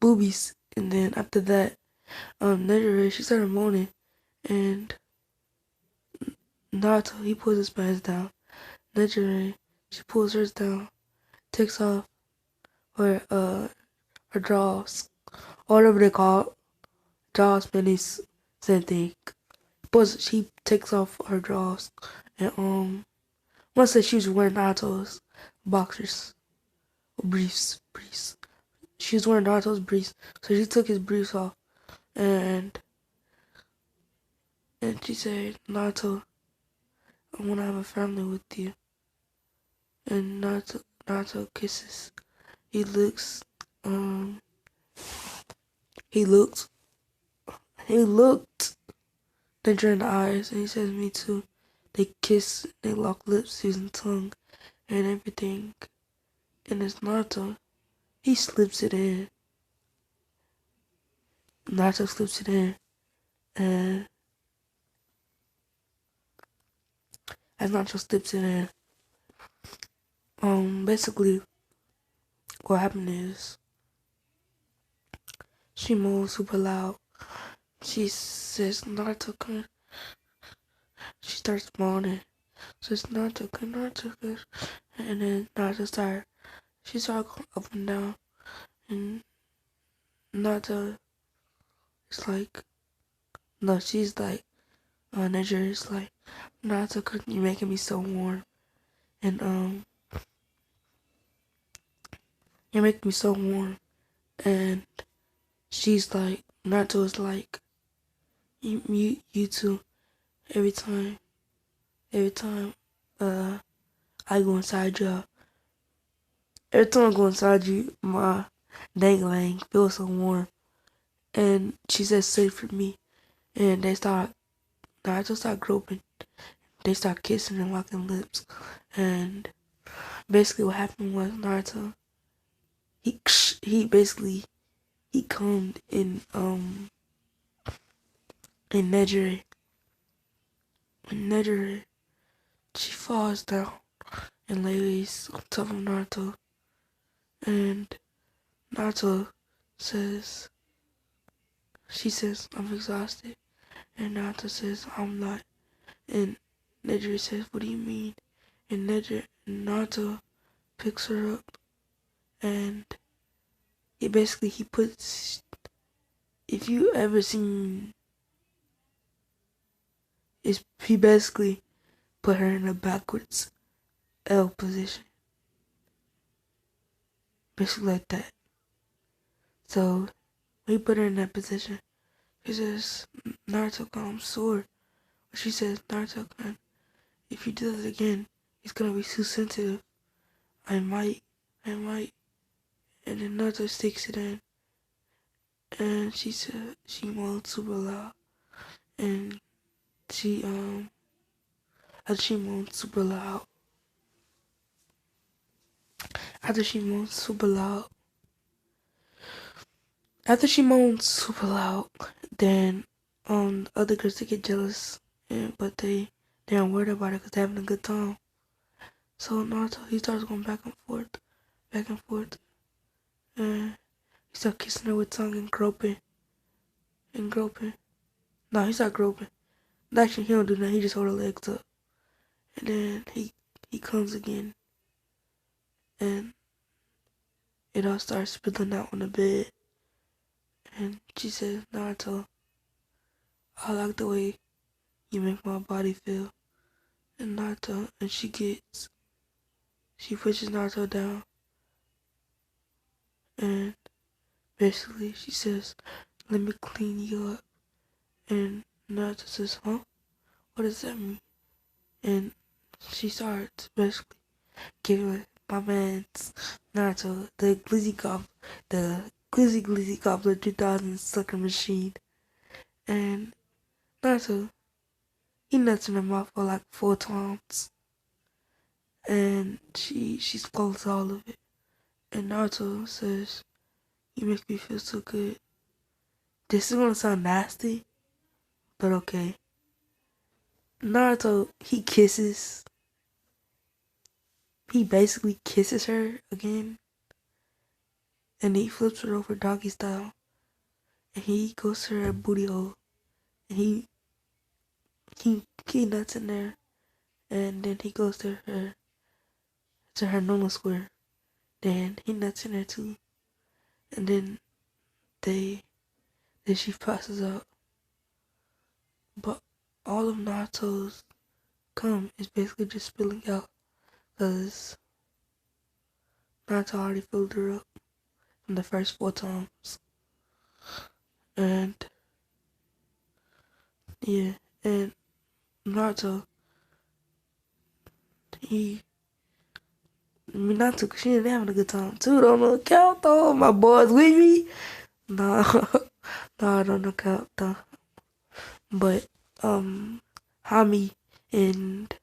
[SPEAKER 1] boobies, and then after that Nejire she started moaning, and Naruto he pulls his pants down. Nejire, she pulls hers down, takes off her drawers, or whatever they call it. Drawers, panties, same thing. But she takes off her drawers, and once that she was wearing Naruto's boxers, briefs. She was wearing Naruto's briefs, so she took his briefs off, and she said, Naruto, I want to have a family with you. And Naruto kisses. He looks, he looked Danger in the eyes, and he says, me too. They kiss, they lock lips using tongue and everything. And it's Naruto. He slips it in. Naruto slips it in. And as Naruto slips it in, basically, what happened is, she moves super loud. She says, Naruto, come. She starts moaning. Says, Naruto, come, Naruto, come. And then she started going up and down. And Naruto is like, no, she's like, Nature is like, Naruto, you're making me so warm. And, you're making me so warm. And she's like, Naruto is like, you too, every time. every time uh I go inside y'all, every time I go inside you, my dangling feels so warm. And she said safe for me. And Naruto start groping. They start kissing and locking lips. And basically what happened was Naruto, he he come in Nejire. In Nejire, she falls down and lays on top of Naruto. And Naruto says, she says, I'm exhausted. And Naruto says, I'm not. And Nejire says, what do you mean? And Naruto picks her up and he puts, if you ever seen, he basically put her in a backwards L position. Basically like that. So when he put her in that position, he says, Naruto-kun, I'm sore. She says, Naruto-kun, if you do this again, it's gonna be too sensitive. I might. And then Naruto sticks it in. And she said, she moaned super loud. And she, after she moaned super loud, after she moaned super loud, after she moaned super loud, then, the other girls, they get jealous. But they aren't worried about it because they're having a good time. So Naruto, he starts going back and forth, and he starts kissing her with tongue and groping. No, he starts groping. Actually, he don't do that. He just hold her legs up, and then he comes again, and it all starts spilling out on the bed. And she says, Naruto, I like the way you make my body feel. And Naruto, and she pushes Naruto down, and basically she says, let me clean you up. And Naruto says, huh? What does that mean? And she starts basically giving my man's Naruto the Glizzy Gobbler 2000 sucker machine. And Naruto, he nuts in her mouth for like 4 times. And she swallows all of it. And Naruto says, you make me feel so good. This is gonna sound nasty, but okay. Naruto, he basically kisses her again, and he flips her over doggy style, and he goes to her booty hole, and he nuts in there, and then he goes to her normal square, then he nuts in there too, and then she passes out. But all of Naruto's cum is basically just spilling out, cause Naruto already filled her up from the first 4 times, and yeah, and Naruto, he Minato, she ain't having a good time too. Don't no account though. My boys with me. Nah, nah, I don't know account though. But Hami and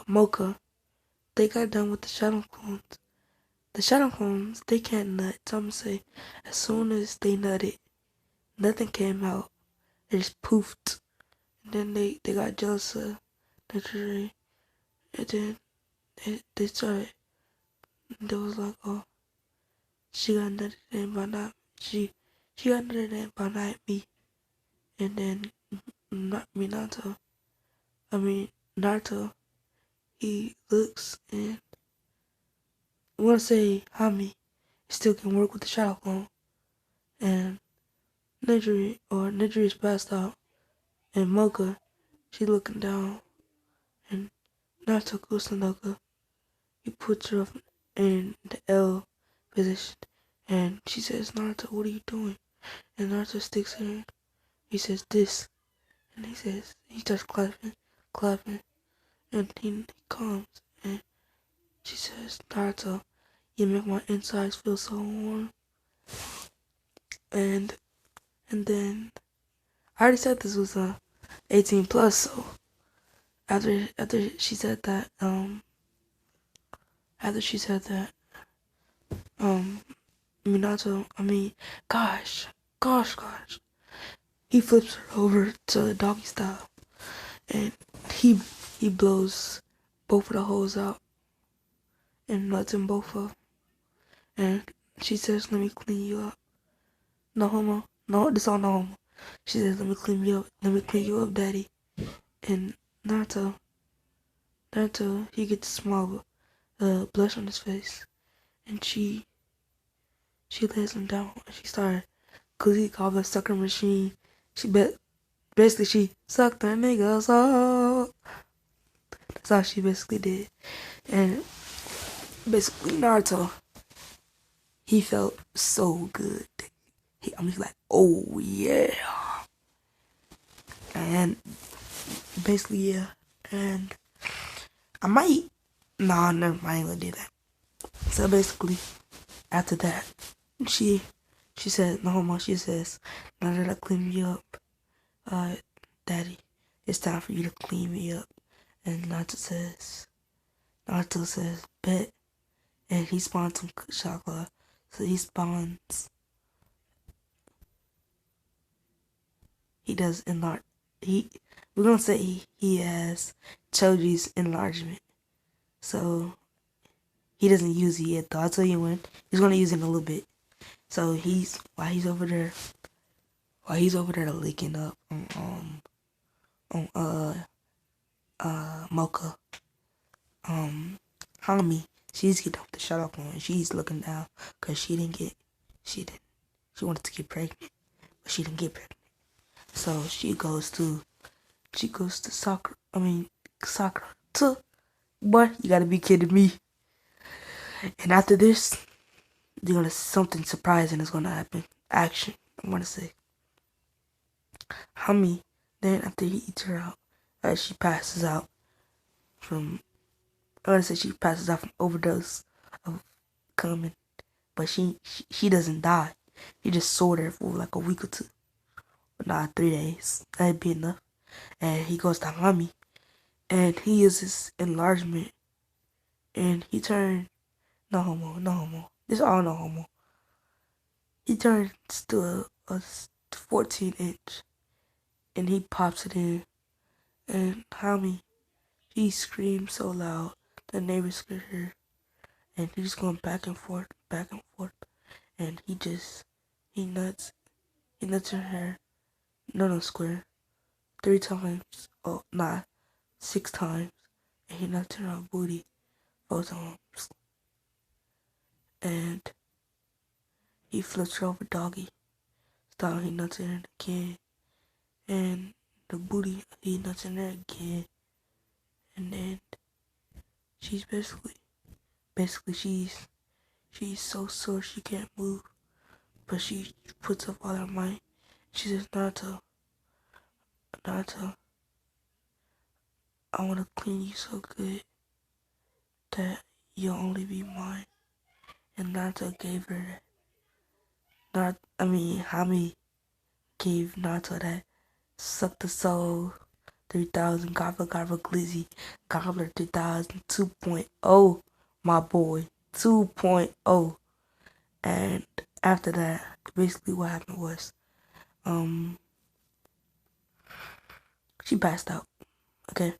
[SPEAKER 1] Mocha, they got done with the Shadow Clones. The Shadow Clones, they can't nut. Some say as soon as they nutted, nothing came out. They just poofed. And then they got jealous of the jury. And then they started. They was like, oh, she got nutted in by not she got nutted in by not me. And then not Minato. I mean Naruto. He looks and I wanna say Hami still can work with the Shadow Clone. And Nejiri is passed out. And Mocha, she looking down. And Naruto goes to Noka. He puts her up in the L position. And she says, Naruto, what are you doing? And Naruto sticks her in. He says, this. And he starts clapping. clapping, and he comes, and she says, Naruto, you make my insides feel so warm. And then I already said this was 18 plus, so after she said that, after she said that, Minato, gosh, he flips her over to the doggy style, and he he blows both of the holes out and nuts in both of them. And she says, "Let me clean you up." No homo. No, this all no homo. She says, "Let me clean you up. Let me clean you up, daddy." And Naruto, he gets a small blush on his face, and she lays him down, and she started, cause he called the sucker machine. Basically she sucked that niggas up. That's all she basically did. And basically Naruto, he felt so good. He's like, oh yeah. And basically, yeah. And I might, nah, never mind, I ain't gonna do that. So basically, after that, she said, no homo, she says, now that I clean you up, daddy, it's time for you to clean me up. And Naruto says, bet. And he spawns some chocolate. So he does enlarge, we're gonna say he has Choji's enlargement. So he doesn't use it yet though. I'll tell you when. He's gonna use it in a little bit. So while he's over there licking up on Mocha, Hami, she's getting off the shut up on, and she's looking down because she wanted to get pregnant, but she didn't get pregnant. So she goes to Sakura. Boy, you gotta be kidding me. And after this, something surprising is gonna happen. Action, I wanna say. Hami, then after he eats her out, she passes out from, overdose of coming. But she doesn't die. He just saw her for like a week or two. But not 3 days. That'd be enough. And he goes to Hami, and he uses enlargement, and he turned, no homo. This all no homo. He turns to a 14-inch, and he pops it in, and Hami, she screams so loud the neighbors could hear, and he's going back and forth, and he nuts in her, no square, 3 times, oh nah, 6 times, and he nuts in her booty 4 times, and he flips her over doggy style, he nuts in her again, and the booty, he nuts in her again, and then she's basically she's so sore she can't move, but she puts up all her might. She says, Naruto, I want to clean you so good that you'll only be mine. And Naruto gave her that. Hami gave Naruto that suck the soul 3000 Gobble Glizzy Gobbler 2000 2.0, my boy, 2.0. And after that, basically what happened was, she passed out. Okay,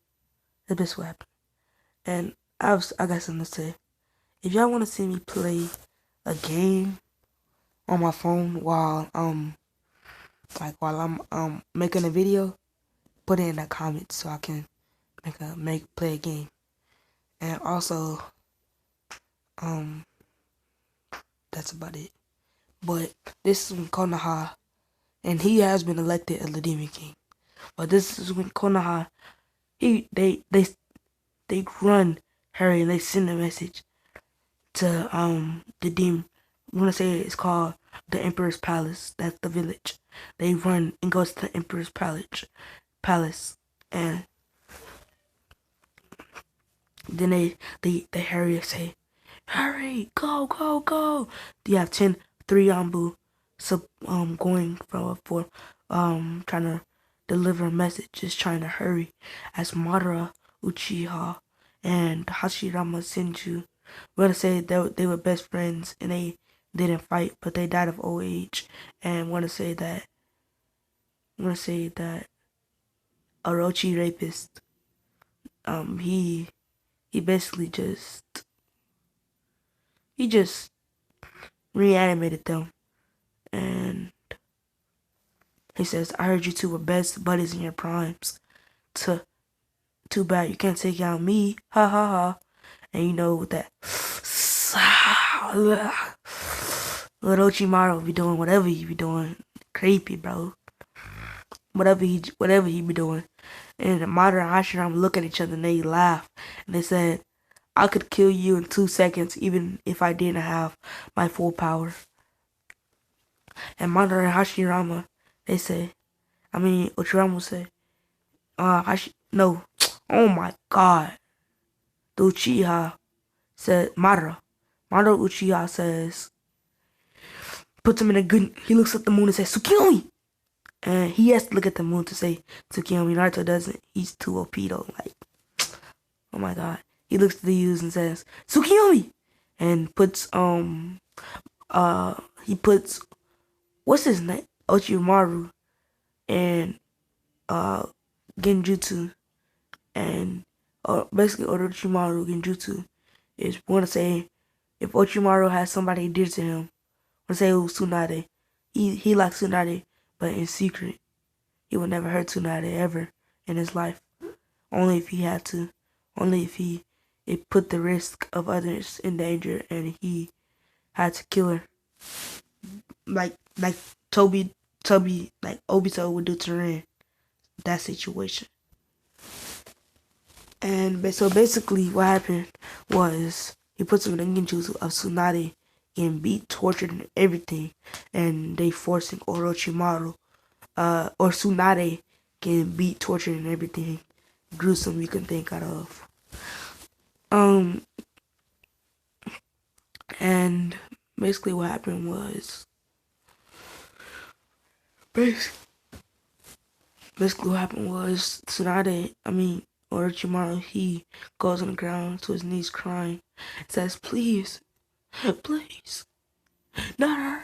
[SPEAKER 1] that's basically what happened. And I got something to say. If y'all want to see me play a game on my phone while I'm making a video, put it in the comments so I can play a game. And also that's about it. But this is when Konoha, and he has been elected as the Demon King. But this is when Konoha, they run Harry, and they send a message to the demon. I'm gonna say it's called the Emperor's Palace. That's the village. They run and goes to the Emperor's Palace, and Then they hurry and say, hurry, go, go, go. You have 3 Ambu going trying to deliver a message, just trying to hurry as Madara, Uchiha, and Hashirama Senju. We're gonna say they were best friends and they didn't fight, but they died of old age. And we're gonna say that Orochi rapist, he basically just reanimated them, and he says, I heard you two were best buddies in your primes. Too bad you can't take out me. Ha ha ha. And you know that little Orochimaru be doing whatever he be doing. Creepy, bro. Whatever he be doing. And Madara and Hashirama look at each other and they laugh. And they said, I could kill you in 2 seconds even if I didn't have my full power. And Madara and Hashirama, they say, Ochirama say, no, oh my god. The Uchiha said, Madara Uchiha says, puts him in a good, he looks at the moon and says, Tsukiyomi! And he has to look at the moon to say Tsukiyomi. Naruto doesn't. He's too OP though. Like, oh my god. He looks at the U's and says, Tsukiyomi! And puts, he puts, what's his name? Orochimaru and, Genjutsu. And, basically Orochimaru Genjutsu is, we want to say, if Orochimaru has somebody dear to him, let's say it was Tsunade. He likes Tsunade, but in secret. He would never hurt Tsunade ever in his life. Only if he had to. Only if it put the risk of others in danger and he had to kill her. Like like Obito would do to Ren. That situation. And so basically what happened was he puts him in the genjutsu of Tsunade getting beat, tortured, and everything. And they forcing Orochimaru, or Tsunade getting beat, tortured, and everything gruesome you can think out of. And basically what happened was, Tsunade, Orochimaru, he goes on the ground to his knees crying, says, please, please, not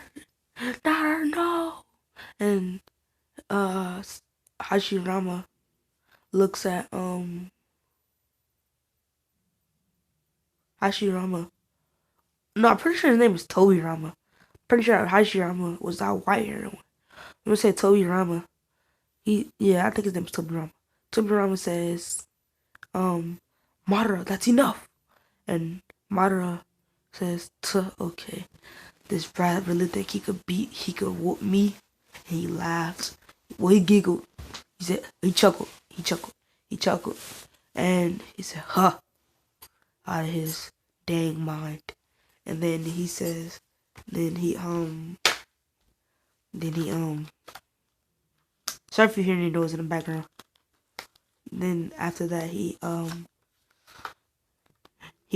[SPEAKER 1] her, no. And Hashirama looks at Hashirama. No, I'm pretty sure his name is Tobirama. Pretty sure Hashirama was that white hair one. I'm gonna say Tobirama. I think his name is Tobirama. Tobirama says, Madara, that's enough. And Madara says, okay. This brat really think he could whoop me? And he laughed. Well, he giggled. He said, he chuckled. And he said, huh, out of his dang mind. And then he says, sorry if you hear any noise in the background. Then after that, he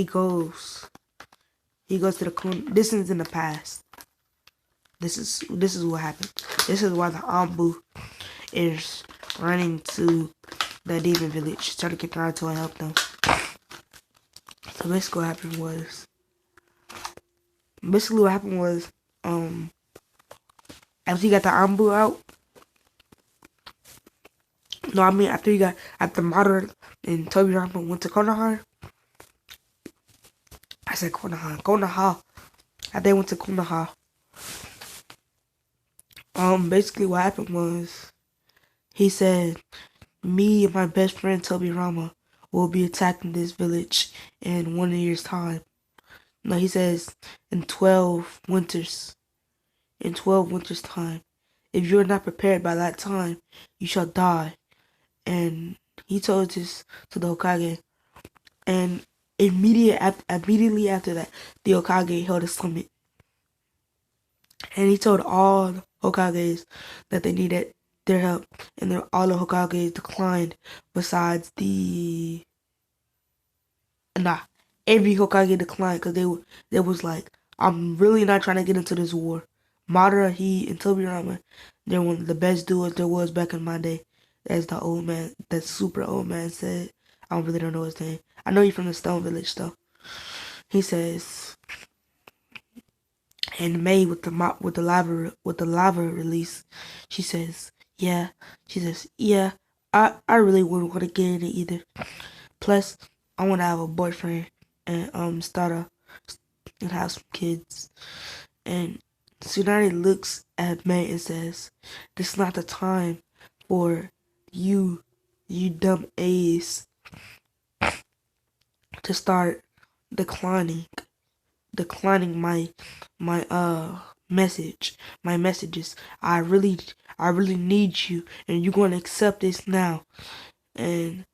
[SPEAKER 1] goes to the corner. This is in the past. This is what happened. This is why the Ambu is running to the demon village, trying to get Naruto and help them. So basically what happened was, after he got the Ambu out, after Madara and Tobirama went to Konoha. I said Konoha. After they went to Konoha. Basically what happened was, he said, me and my best friend Tobirama will be attacking this village in 1 year's time. No, he says, in 12 winters. In 12 winters' time. If you are not prepared by that time, you shall die. And he told this to the Hokage. And immediately after that, the Hokage held a summit. And he told all the Hokages that they needed their help. And all the Hokages declined besides the Nah, every Hokage declined because they was like, I'm really not trying to get into this war. Madara, he, and Tobirama, they're one of the best duos there was back in my day. As the old man, that super old man said. I don't know his name. I know he's from the Stone Village though. He says, and May with the lava release, she says, yeah. She says, yeah. I really wouldn't want to get in it either. Plus, I want to have a boyfriend and start and have some kids. And Tsunade looks at May and says, "This is not the time for you, you dumb A's, to start declining, declining my my messages. I really need you, and you're gonna accept this now." And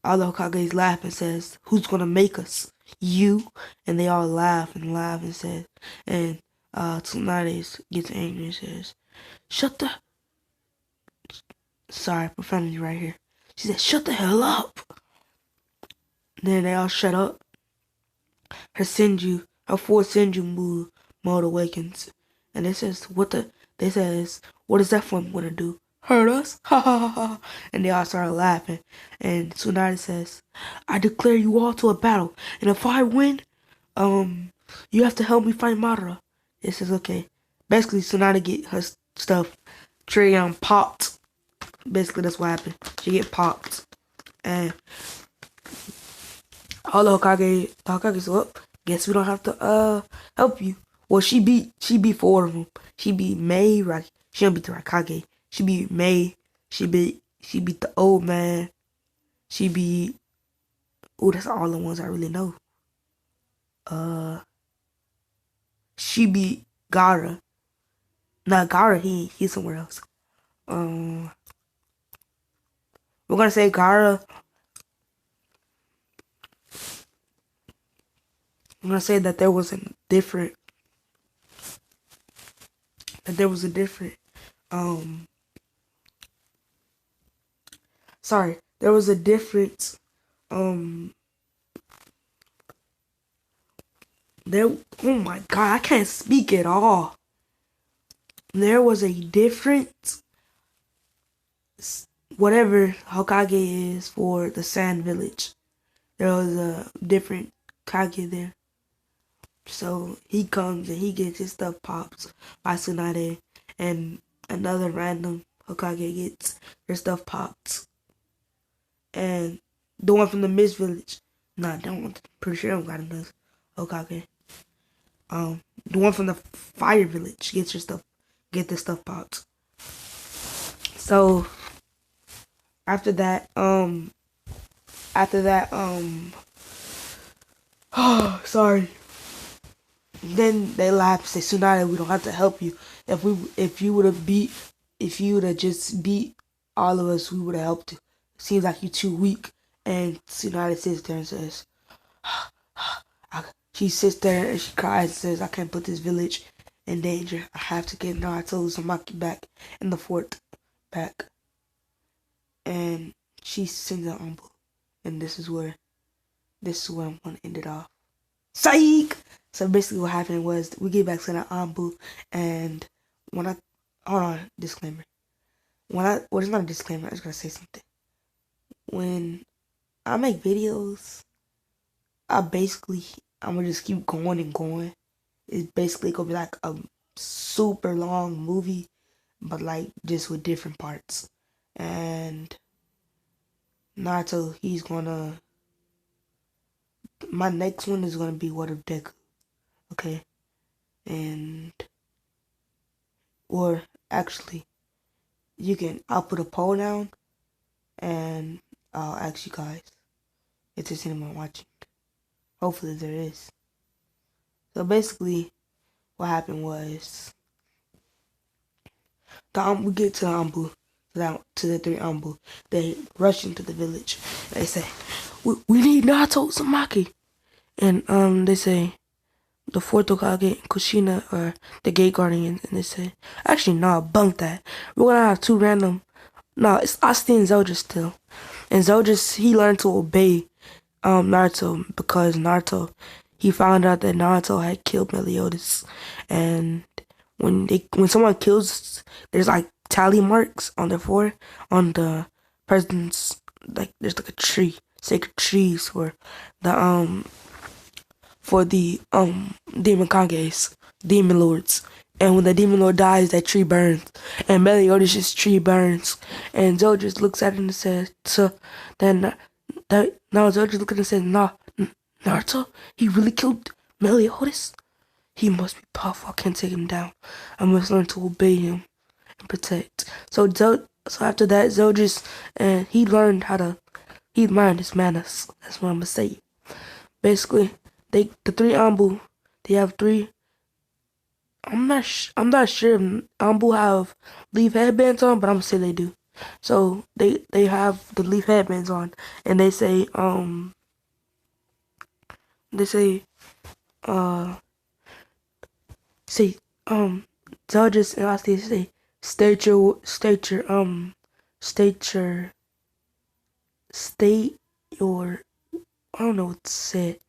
[SPEAKER 1] all the Hokages laugh and says, "Who's gonna make us? You?" And they all laugh and says, and Tsunade gets angry and says, "Shut the..." Sorry, profanity right here. She said, "Shut the hell up." Then they all shut up. Her full Senju mode awakens. And it says, they says, "What is that form gonna do? Hurt us?" Ha ha ha ha. And they all start laughing. And Tsunade says, "I declare you all to a battle. And if I win, you have to help me fight Madara." It says, okay. Basically, Tsunade get her stuff popped. Basically, that's what happened. She get popped. And all the Hokage said, "Well, guess we don't have to help you." Well, she beat four of them. She beat May, right? She didn't beat the Raikage. She beat May. She beat the old man. She beat... Oh, that's all the ones I really know. She beat Gaara. Not Gaara, he's somewhere else. We're gonna say Gaara. I'm gonna say that there was a different sorry, there was a difference there oh my god, I can't speak at all. There was a different whatever Hokage is for the Sand Village. There was a different Kage there. So he comes and he gets his stuff popped by Tsunade, and another random Hokage gets their stuff popped. And the one from the Mist Village, pretty sure I don't got enough Hokage. The one from the Fire Village get their stuff popped. So after that, sorry. Then they laugh and say, "Tsunade, we don't have to help you. If you would have just beat all of us, we would have helped you. Seems like you're too weak." And Tsunade sits there and says, she sits there and she cries and says, "I can't put this village in danger. I have to get Naruto Uzumaki back in the fort back." And she sings an Anbu. And this is where I'm gonna end it off. Psych! So basically what happened was we get back to the Anbu, and hold on, disclaimer. It's not a disclaimer, I was gonna say something. When I make videos, I'm gonna just keep going and going. It's basically gonna be like a super long movie, but like just with different parts. And Naruto, my next one is gonna be What of Deku. Okay? Or actually, I'll put a poll down and I'll ask you guys if there's anyone watching. Hopefully there is. So basically, what happened was, we get to the Anbu, to the three Anbu. They rush into the village. They say, we need Naruto Uzumaki. And they say, the fourth Hokage, Kushina, or the Gate Guardian, and they say, actually, nah, bunk that. We're gonna have two random. Nah, it's Asti and Zojus still. And Zojus, he learned to obey Naruto, because Naruto, he found out that Naruto had killed Meliodas, and when someone kills, there's like tally marks on their forehead, on the president's, like there's like a tree, sacred trees the for the demon Kanges, demon lords. And when the demon lord dies, that tree burns. And Meliodas' tree burns. And Zoe just looks at it and says, so then that now Zoe just looks at it and says, nah, Naruto, he really killed Meliodas? He must be powerful. I can't take him down. I must learn to obey him and protect. So after that, Zoe just and he learned his manners. That's what I'm gonna say. Basically, the three Ambu, they have three. I'm not sure if Ambu have leaf headbands on, but I'm gonna say they do. So they have the leaf headbands on, and they say uh say judges and I say state your state your I don't know what to say,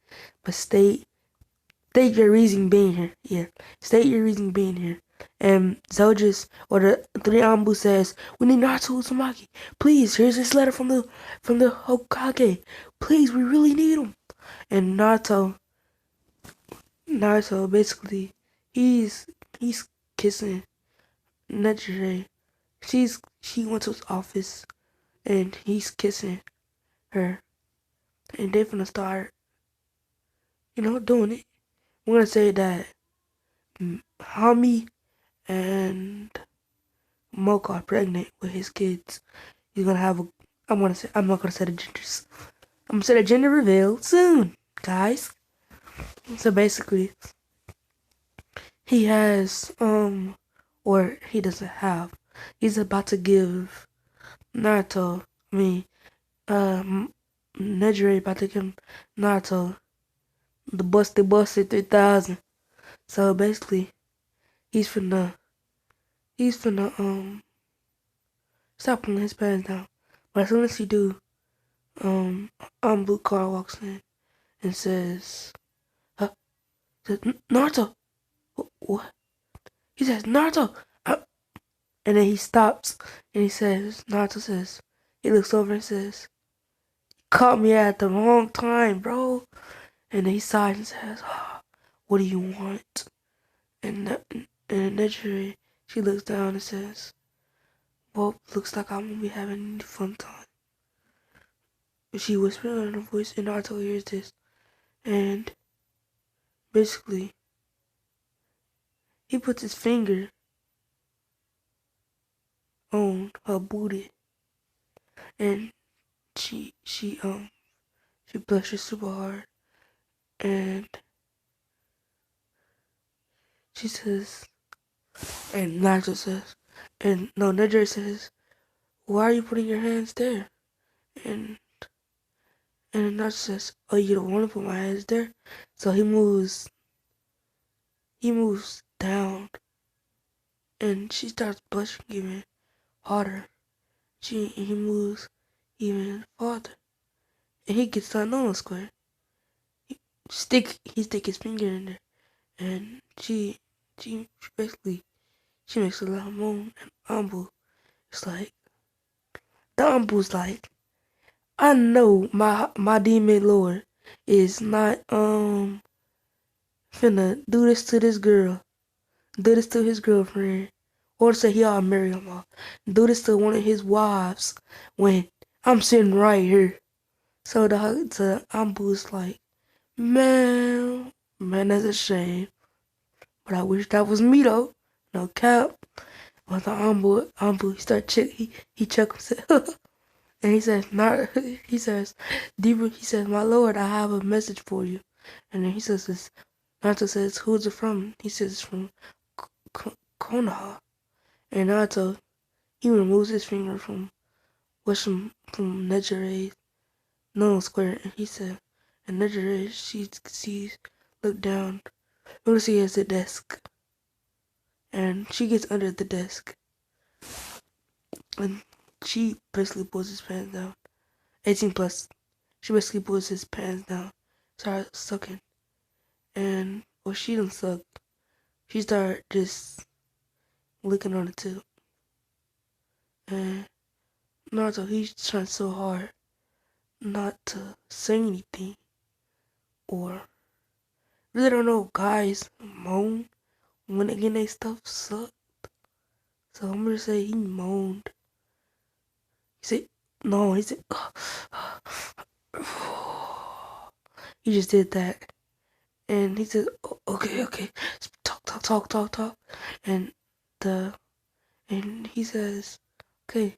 [SPEAKER 1] but state your reason being here. Yeah. State your reason being here. And Zeldris or the three Ambu says, we need Naruto Uzumaki. Please, here's this letter from the Hokage. Please, we really need him. And Naruto basically he's kissing Nejire. She went to his office and he's kissing her. And they finna start, doing it. We're gonna say that Hami and Mocha are pregnant with his kids. He's gonna have a. I'm not gonna say the genders. I'm gonna say the gender reveal soon, guys. So basically, he has or he doesn't have. He's about to give Naruto. I mean, Nejire about to give Naruto the busted 3000. So basically, he's finna stop pulling his pants down. But as soon as he do, Blue Car walks in and says, Naruto, what? He says, Naruto, and then he stops and Naruto says, he looks over and says, caught me at the wrong time, bro. And then he sighs and says, what do you want? And naturally, she looks down and says, well, looks like I'm gonna be having a fun time. She whispers in her voice, and Naruto hears this. And basically, he puts his finger on her booty, and she blushes super hard, and she says, and Naruto says, and no, Nejire says, why are you putting your hands there? And Naruto says, oh, you don't want to put my hands there? So he moves down, and she starts blushing even harder. He moves even farther, and he gets that normal square. He stick his finger in there, and she basically she makes a loud moan, and it's like the Ambu's like, I know my demon lord is not finna do this to this girl, do this to his girlfriend, or say he ought to marry him off, do this to one of his wives when I'm sitting right here. So the Ambu's like, man, that's a shame. But I wish that was me though. No cap. But the Ambu, he chuckles and he says, not, he says, deeper, he says, my lord, I have a message for you. And then he says this, Naruto says, who's it from? He says it's from Konoha. And Naruto, he removes his finger from Nejire's nose square, and he said, and Nejire, look down, we'll see as the desk. And she gets under the desk. And she basically pulls his pants down. 18 plus. She basically pulls his pants down, started sucking, and well, she didn't suck. She started just licking on the tip, and Naruto, he's trying so hard not to say anything or really don't know guys moan when they get their stuff sucked. So I'm gonna say he moaned. He said no, he said he just did that. And he said, okay, okay, talk. And the and he says, okay,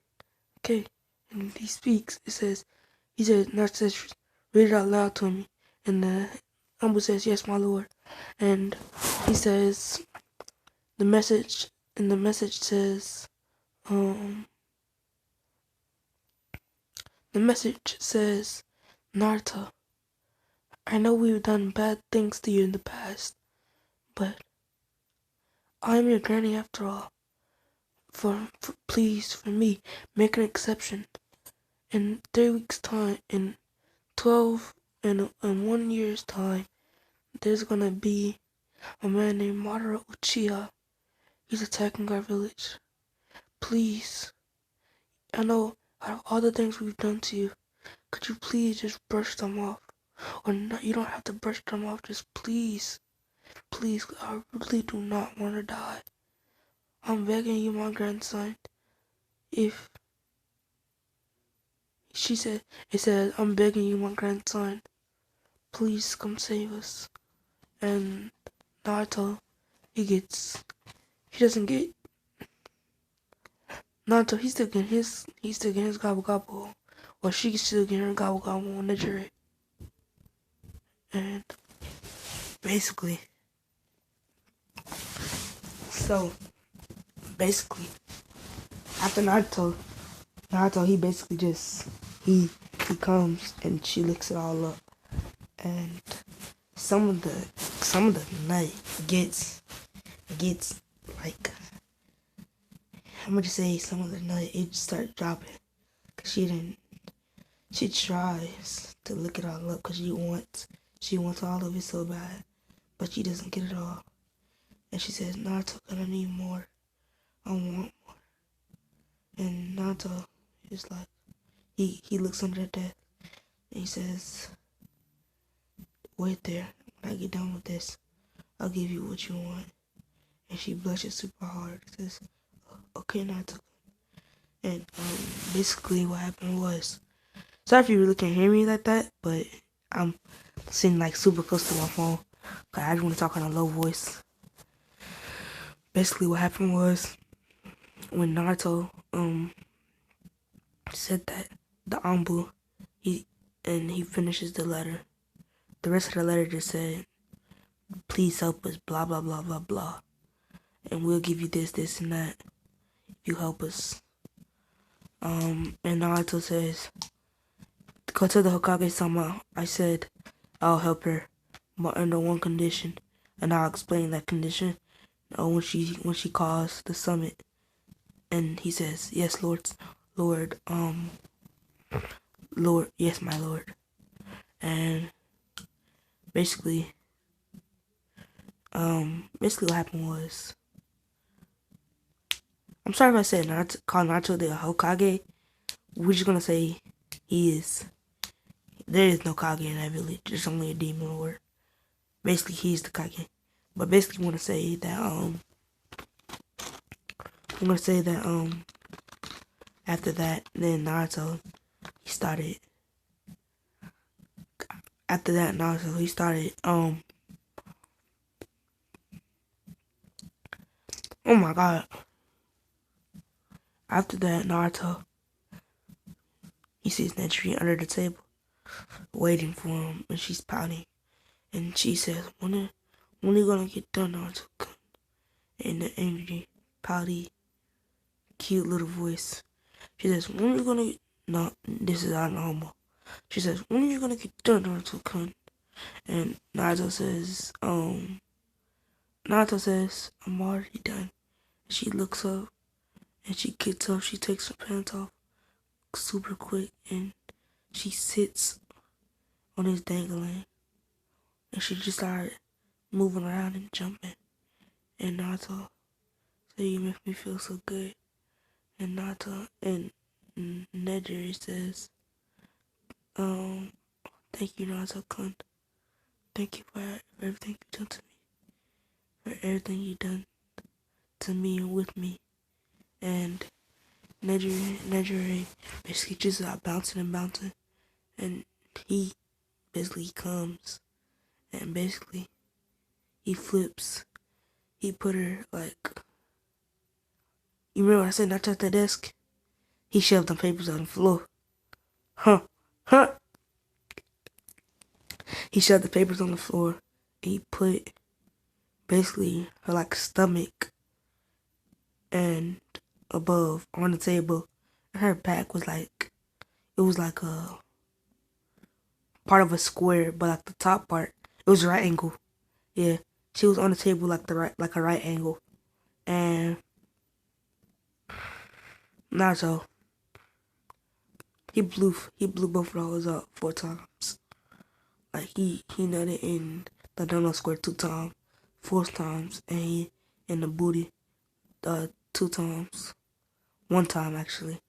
[SPEAKER 1] okay. And he speaks. He said, Nurse says, read it out loud to me. And the Umbu says, yes, my lord. And he says, the message, and the message says, the message says, Naruto, I know we've done bad things to you in the past, but I'm your granny after all. Please, for me, make an exception. In 3 weeks' time, in 12 and in 1 year's time, there's gonna be a man named Madara Uchiha. He's attacking our village. Please, I know out of all the things we've done to you, could you please just brush them off? Or not, you don't have to brush them off, just please, please, I really do not want to die. I'm begging you, my grandson. If she said, it says, I'm begging you, my grandson, please come save us. And Naruto, he doesn't get, Naruto, he's still getting his gobble gobble. Or she's still getting her gobble gobble on the jury. And basically, so, basically, after Naruto, he basically just, he comes and she licks it all up. And some of the nut gets like, I'm gonna just say some of the nut, it started dropping. Cause she tries to lick it all up cause she wants all of it so bad. But she doesn't get it all. And she says, Naruto, I need more. I want more. And Naruto is like, he looks under the desk and he says, wait there. When I get done with this, I'll give you what you want. And she blushes super hard. Says, okay, Naruto. And basically what happened was, sorry if you really can't hear me like that, but I'm sitting like super close to my phone. Cause I just want to talk on a low voice. Basically what happened was, when Naruto said that, the Anbu, he finishes the letter. The rest of the letter just said, please help us, blah blah blah blah blah. And we'll give you this and that if you help us. And Naruto says, go to the Hokage-sama. I said I'll help her, but under one condition. And I'll explain that condition when she calls the summit. And he says, yes, Lord, yes, my lord. And basically what happened was, I'm sorry if I said call Naruto the Hokage. We're just gonna say he is. There is no Kage in that village. There's only a demon lord. Basically, he's the Kage. But basically, I'm gonna say that after that, then Naruto, he started. After that, Naruto, he started oh my god. After that, Naruto, he sees Neji under the table, waiting for him, and she's pouting. And she says, when are you gonna get done, Naruto? In the angry, pouty, cute little voice. She says, when are you gonna get... No, this is not normal. She says, when are you gonna get done, Naruto-kun? And Naruto says, I'm already done. She looks up, and she gets up, she takes her pants off super quick, and she sits on his dangling, and she just started moving around and jumping. And Naruto said, "You make me feel so good." And Naruto and Neji says, um, "Thank you, Naruto-kun. Thank you for everything you done to me, for everything you done to me and with me." And Neji basically just bouncing and bouncing, and he basically comes, and basically he flips. He put her like, you remember when I said not touch the desk? He shoved the papers on the floor. Huh. Huh. He shoved the papers on the floor, and he put basically her like stomach and above on the table. And her back was like, it was like a part of a square, but like the top part, it was a right angle. Yeah, she was on the table like like a right angle. And Naruto, he blew both of those up 4 times. Like he nutted in the donut square 2 times, 4 times, and he in the booty 2 times, 1 time actually,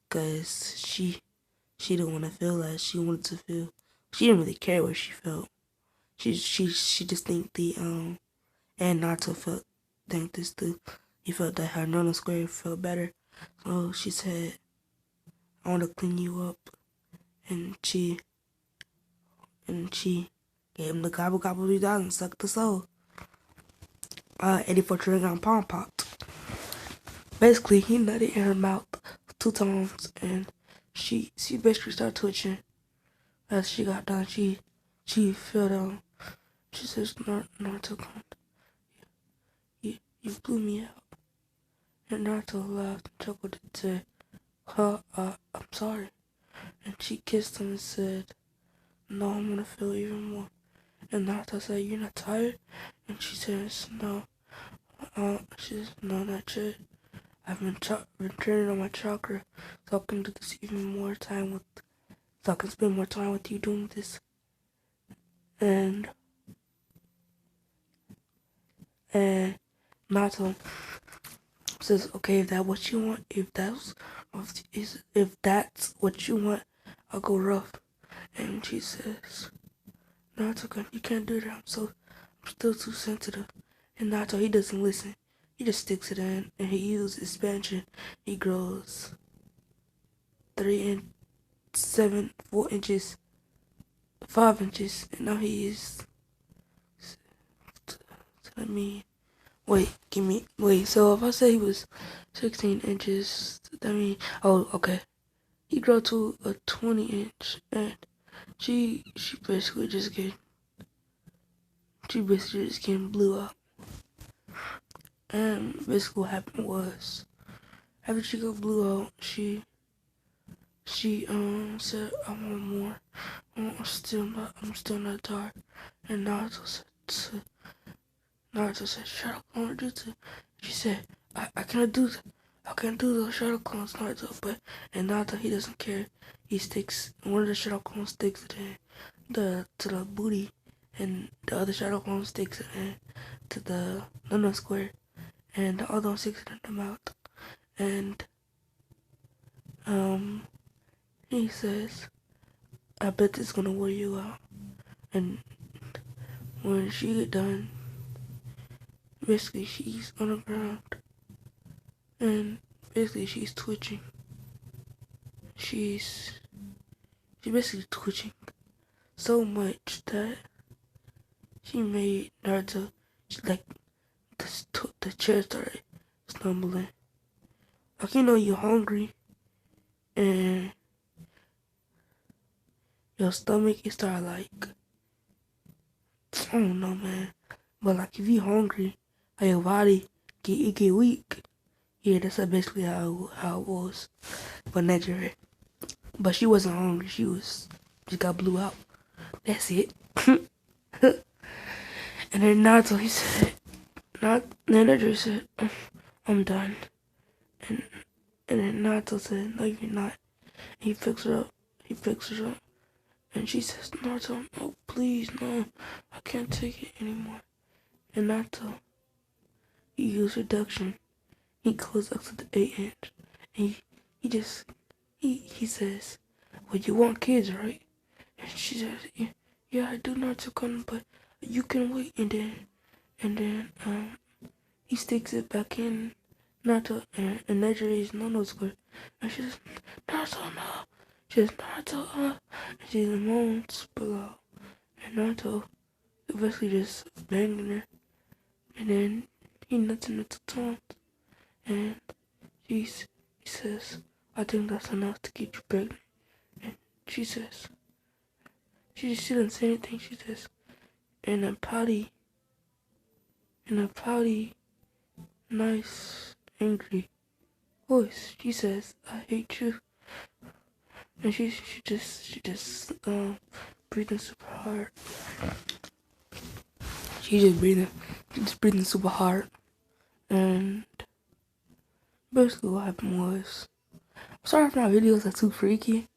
[SPEAKER 1] cause she didn't want to feel that. She wanted to feel. She didn't really care what she felt. She just think and Naruto think this too. He felt that her donut square felt better, so she said, "I want to clean you up," and she gave him the gobble gobble 3000, sucked the soul. 84 trillion palm popped. Basically, he nutted in her mouth 2 times, and she basically started twitching. As she got done, she fell down. She says, "Naruto, you blew me out." And Naruto laughed and chuckled and said, I'm sorry." And she kissed him and said, "No, I'm gonna feel even more." And Naruto said, "You're not tired?" And she says, "No." She says, "No, not yet. I've been training on my chakra, so I can do this even more time so I can spend more time with you doing this." And Naruto says, "Okay, if that's what you want, if that's what you want, I'll go rough." And she says, "Naruto, you can't do that. I'm still too sensitive." And Naruto, he doesn't listen. He just sticks it in, and he uses expansion. He grows 4 inches, 5 inches, and now he is. I mean, wait. So if I say he was 16 inches, that means, oh, okay. He grew to a 20 inch, and she basically just getting blew up. And basically what happened was, after she got blew out, she said, "I want more. I'm still not tired." And Naruto said, "Shut up, Naruto." She said, I can't do that. I can't do those shadow clones, Naruto." And Naruto, he doesn't care. He sticks one of the shadow clones sticks it in to the booty, and the other shadow clone sticks it in to the donut square, and the other one sticks it in the mouth. And he says, "I bet this is gonna wear you out." And when she get done, basically she's on the ground, and basically she's twitching. She's basically twitching so much that she made Naruto, like, the chair started stumbling. Like, you're hungry, and your stomach, it started like, I don't know, man. But like, if you're hungry, like, your body get weak. Yeah, that's basically how it was for Nigeria. But she wasn't hungry. She got blew out. That's it. And then Naruto, he said, Naruto said, "I'm done." And then Naruto said, "No, you're not." And he picks her up.
[SPEAKER 2] And she says, Naruto, no, please, no, I can't take it anymore. And Naruto, he used reduction. He goes up to the 8 inch. And he says, well, you want kids, right? And she says, yeah, I do, Naruto, but you can wait. And then he sticks it back in Naruto, and naturally is no square. And she says, Naruto, no. She says, Naruto, and she moans below. And Naruto eventually just banging her. And then he nuts in the times. And he says, I think that's enough to get you pregnant. And she says, she doesn't say anything. She says, in a pouty, nice, angry voice, she says, I hate you. And she just breathing super hard. She just breathing super hard. And basically what happened was, sorry if my videos are too freaky,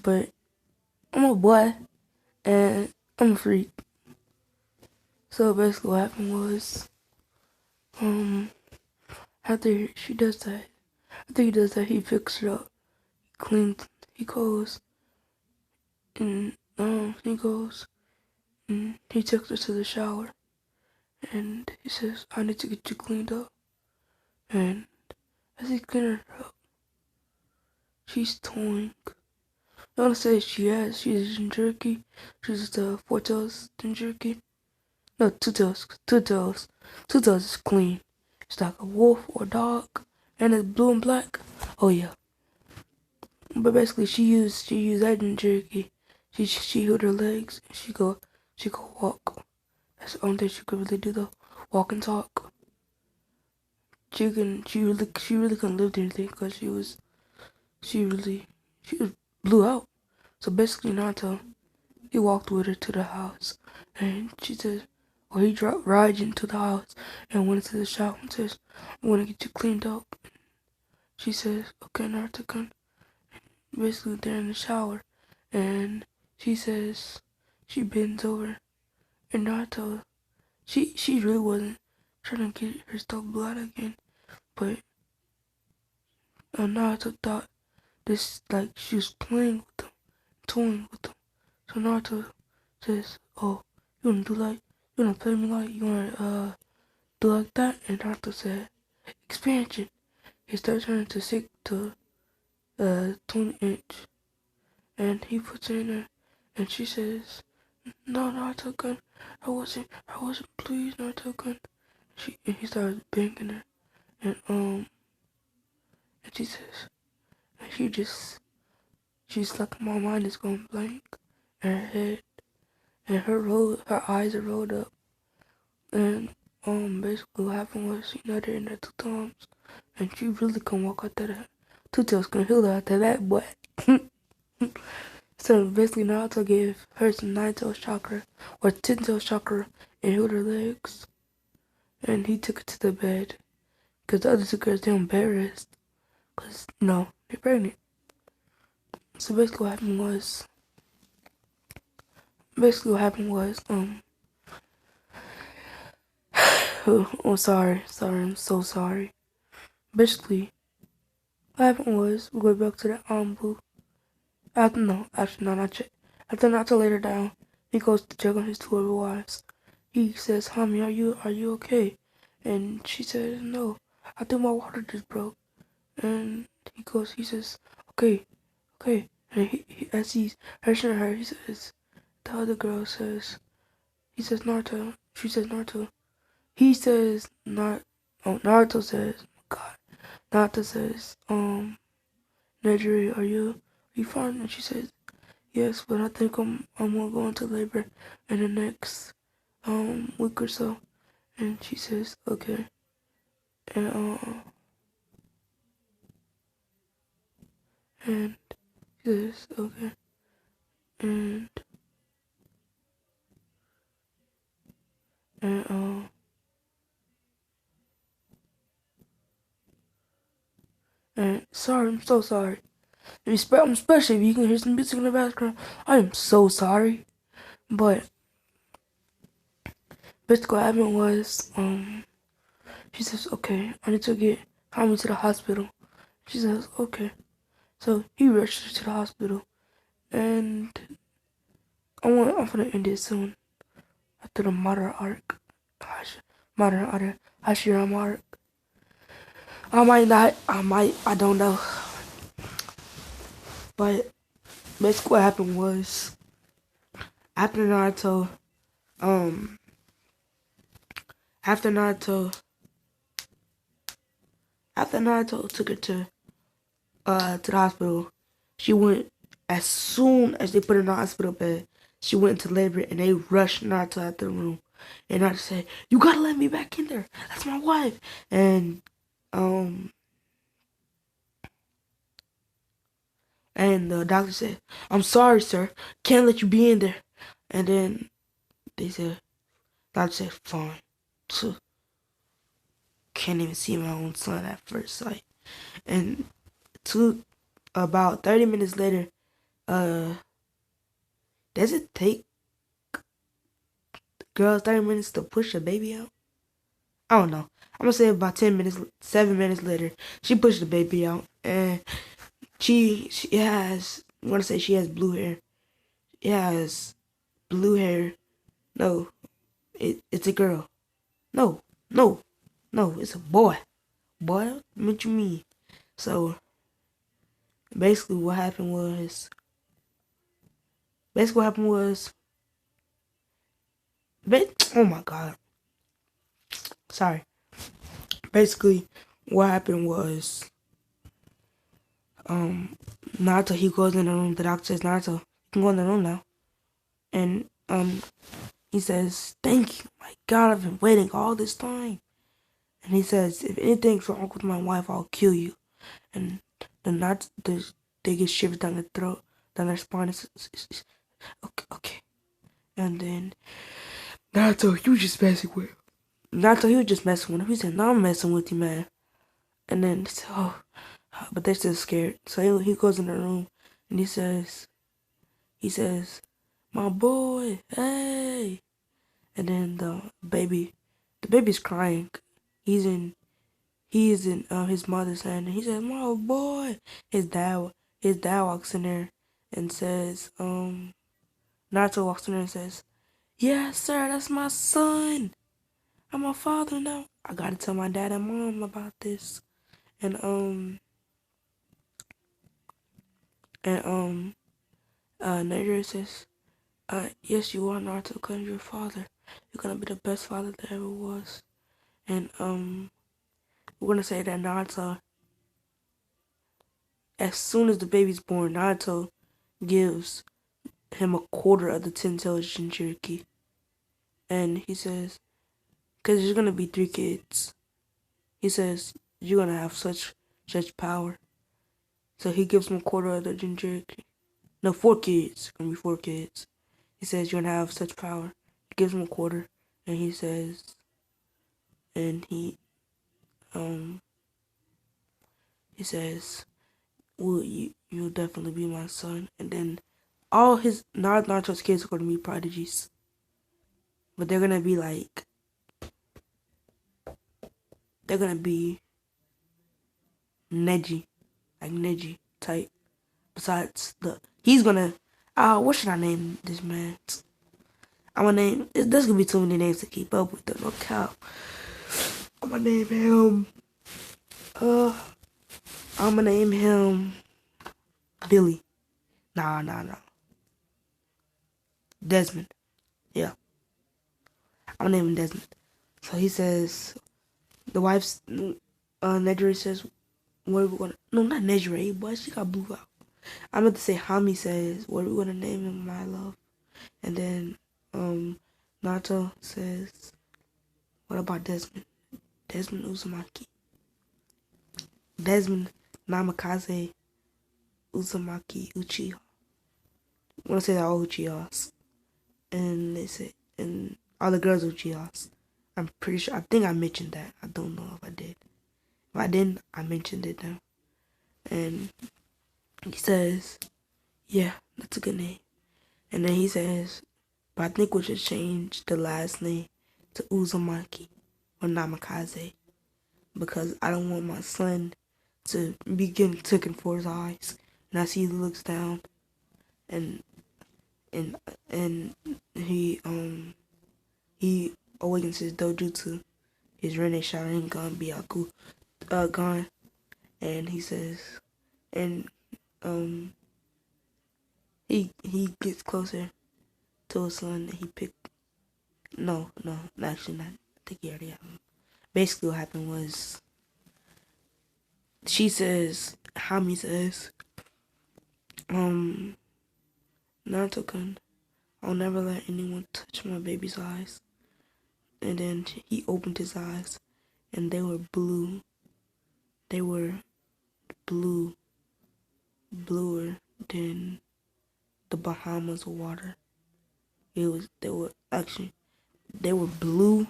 [SPEAKER 2] but I'm a boy and I'm a freak. So basically what happened was, after she does that, after he does that, he picks her up, he cleans, he goes, and he takes her to the shower, and he says, I need to get you cleaned up. And as he's cleaning her up, she's toying. I want to say she's jerky. She's the four tails jerky. No, two tails. Two tails. Two tails is clean. It's like a wolf or a dog, and it's blue and black. Oh yeah. But basically, she used that jerky. She healed her legs. And she go walk. That's the only thing she could really do though. Walk and talk. She really couldn't live anything because she was blew out. So basically, Naruto, he walked with her to the house, and she says, or he dropped Raj into the house and went into the shower and says, I want to get you cleaned up. She says, okay, Naruto-kun. Basically, they're in the shower, and she says, she bends over, and Naruto, she really wasn't trying to get her stuff blood again, but Naruto thought this, like, she was playing with them, toying with them. So Naruto says, oh, you wanna play me like, you wanna, do like that? And Naruto said, expansion. He started turning to 20 inch. And he puts it in her, and she says, no, Naruto-kun, I wasn't pleased, Naruto-kun. And he started banging her, and she says, and she's like, my mind is going blank, and her head, and her eyes are rolled up, and, basically what happened was she nutted in there 2 times, and she really couldn't walk out that. Two tails couldn't heal her after that, boy. So basically Naruto gave her some 9 tails chakra, or 10 tails chakra, and healed her legs, and he took her to the bed, because the other two girls, they embarrassed, because, they're pregnant. So basically what happened was, oh, sorry, I'm so sorry. Basically, what happened was, we go back to the booth. Actually, no, not yet. After Naruto laid her down, he goes to check on his two other wives. He says, Hami, are you okay? And she says, no, I think my water just broke. And he says, okay. And as he's hushing her, he says, the other girl says, he says, Naruto. She says, Naruto. He says, Naruto says, oh God. Naruto says, Nejiri, are you fine? And she says, yes, but I think I'm gonna go into labor in the next, week or so. And she says, okay. And, and she says, okay. And, and, and sorry, I'm so sorry. Especially if you can hear some music in the background. I am so sorry. But basically what happened was, she says, okay, I need to get Tommy to the hospital. She says, okay. So he rushed her to the hospital. And I'm gonna end it soon. After the modern arc. Modern arc. Hashirama arc. I might not. I don't know. But basically what happened was, after Naruto, um, after Naruto, after Naruto took her to the hospital, she went, as soon as they put her in the hospital bed, she went into labor and they rushed Naruto out the room. And Naruto said, "You gotta let me back in there. That's my wife." And um and the doctor said, "I'm sorry, sir. Can't let you be in there." And then they said, doctor said, "Fine." So, can't even see my own son at first sight. And about 30 minutes later, uh, does it take girls 30 minutes to push a baby out? I don't know. I'm gonna say about 10 minutes, 7 minutes later, she pushed the baby out, and she has. I'm gonna say she has blue hair. It has blue hair. No, it's a girl. No, no, no, it's a boy. Boy, what you mean? So basically, what happened was, basically what happened was, oh my god, sorry. Basically, what happened was, um, Naruto, he goes in the room. The doctor says, "Naruto, you can go in the room now." And he says, "Thank you, my God, I've been waiting all this time." And he says, "If anything's wrong with my wife, I'll kill you." And they get shivers down their throat, down their spine. Okay, okay. And then Naruto, you just messing with him. Naruto, he was just messing with him. He said, "No, I'm messing with you, man." And then they said, "Oh," but they're still scared. So he goes in the room and he says, "My boy, hey." And then the baby's crying. He's in his mother's hand, and he says, "My boy." His dad walks in there and says, Naruto walks in there and says, "Yes, sir, that's my son. I'm a father now. I gotta tell my dad and mom about this." And and Naruto says, "Yes, you are, Naruto, because you're a father. You're gonna be the best father there ever was." And we're gonna say that Naruto, as soon as the baby's born, Naruto gives him a quarter of the 10 tails Jinchuriki. And he says, because there's gonna be 3 kids. He says, "You're gonna have such power." So he gives him a quarter of the Jinchuriki. No, 4 kids. Gonna be 4 kids. He says, "You're gonna have such power." He gives him a quarter, and he says, and um he says, "Well, you'll definitely be my son." And then all his Naruto's kids are gonna be prodigies, but they're gonna be Neji, like Neji type. Besides he's gonna, what should I name this man? I'm gonna name, there's gonna be too many names to keep up with, though, no cap. I'm gonna name him, uh, I'm gonna name him Billy. Nah. Desmond. Yeah. I'm gonna name him Desmond. So he says, the wife's, Nedry says, "What are we gonna," no, not Nedry, but she got blue out. I meant to say Hami says, "What are we gonna name him, my love?" And then, Naruto says, "What about Desmond?" Desmond Uzumaki. Desmond Namikaze Uzumaki Uchiha. I want to say they're all Uchihas. And they say, and all the girls are Uchihas. I'm pretty sure, I think I mentioned that. I don't know if I did. If I didn't, I mentioned it now. And He says, yeah, that's a good name. And then he says, but I think we should change the last name to Uzumaki or Namikaze because I don't want my son to be getting taken for his eyes. And as he looks down and and and he awakens his dojutsu, his Rene Sharingan Byaku gone, and he says, and um he gets closer to his son and he picked. No, actually not. I think he already had him. Basically, what happened was she says, Hami says, um, Naruto-kun, I'll never let anyone touch my baby's eyes. And then he opened his eyes, and they were blue. They were blue, bluer than the Bahamas water. They were blue.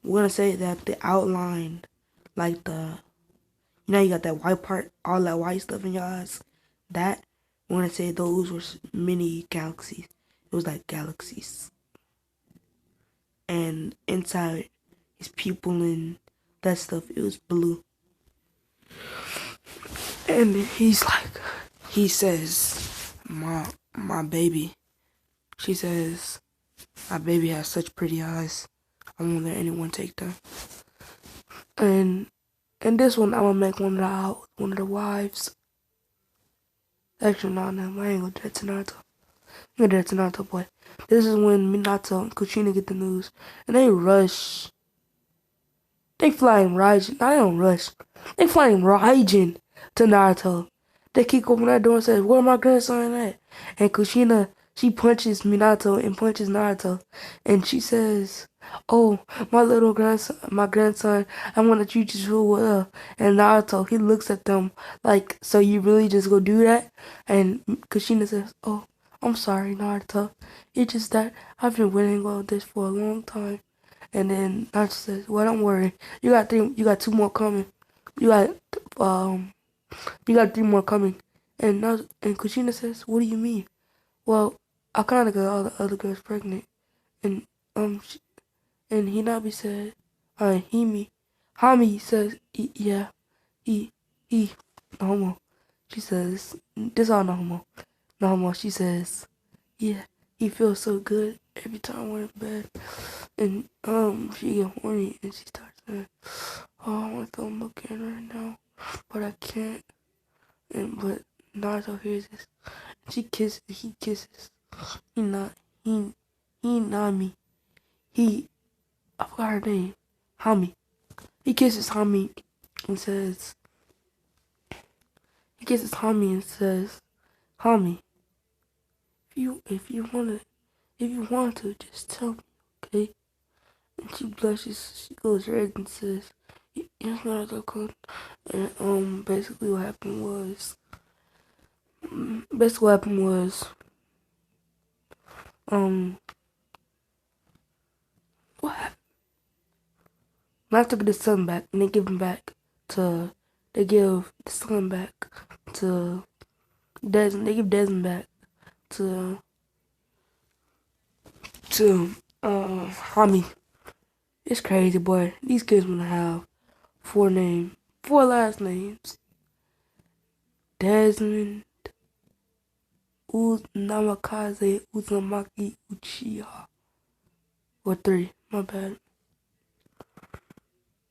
[SPEAKER 2] We're gonna say that the outline, like you got that white part, all that white stuff in your eyes. That, we're gonna say those were mini galaxies. It was like galaxies. And inside his pupil and that stuff, it was blue. And he says, my baby. She says, my baby has such pretty eyes. I won't let anyone take them. And this one, I'm gonna make one of the wives. Actually, no, I ain't gonna do that to Naruto. I'm gonna do that to Naruto, boy. This is when Minato and Kuchina get the news, and they rush. They flying Raijin. I don't rush. They flying Raijin to Naruto. They kick open that door and says, "Where my grandson at?" And Kushina, she punches Minato and punches Naruto, and she says, "Oh, my grandson, I want to treat you so well." And Naruto, he looks at them like, "So you really just go do that?" And Kushina says, "Oh, I'm sorry, Naruto. It's just that I've been waiting all this for a long time." And then Naruto says, "Well, don't worry. You got two more coming. You got um you got three more coming." And Kushina says, "What do you mean?" "Well, I kinda got all the other girls pregnant." And she, and Hinabi said, Hami says, "Yeah, he no homo." She says, "This all no homo, no homo." She says, "Yeah, he feels so good every time we're in bed." And she get horny and she starts saying, "Oh, I want to throw milk in right now, but I can't." And but Naruto hears this. He kisses. He not he not me. He I forgot her name. Hami. He kisses Hami and says he kisses Hami and says, "Hami, if you want to, just tell me, okay?" And she blushes, she goes red and says, "Yes, Naruto-kun." And basically what happened was um what happened? Naruto get his son back, and to they give the son back to Desmond. They give Desmond back to to Hami. It's crazy, boy. These kids wanna have four last names: Desmond, Namikaze, Uzumaki, Uchiha. Or three. My bad.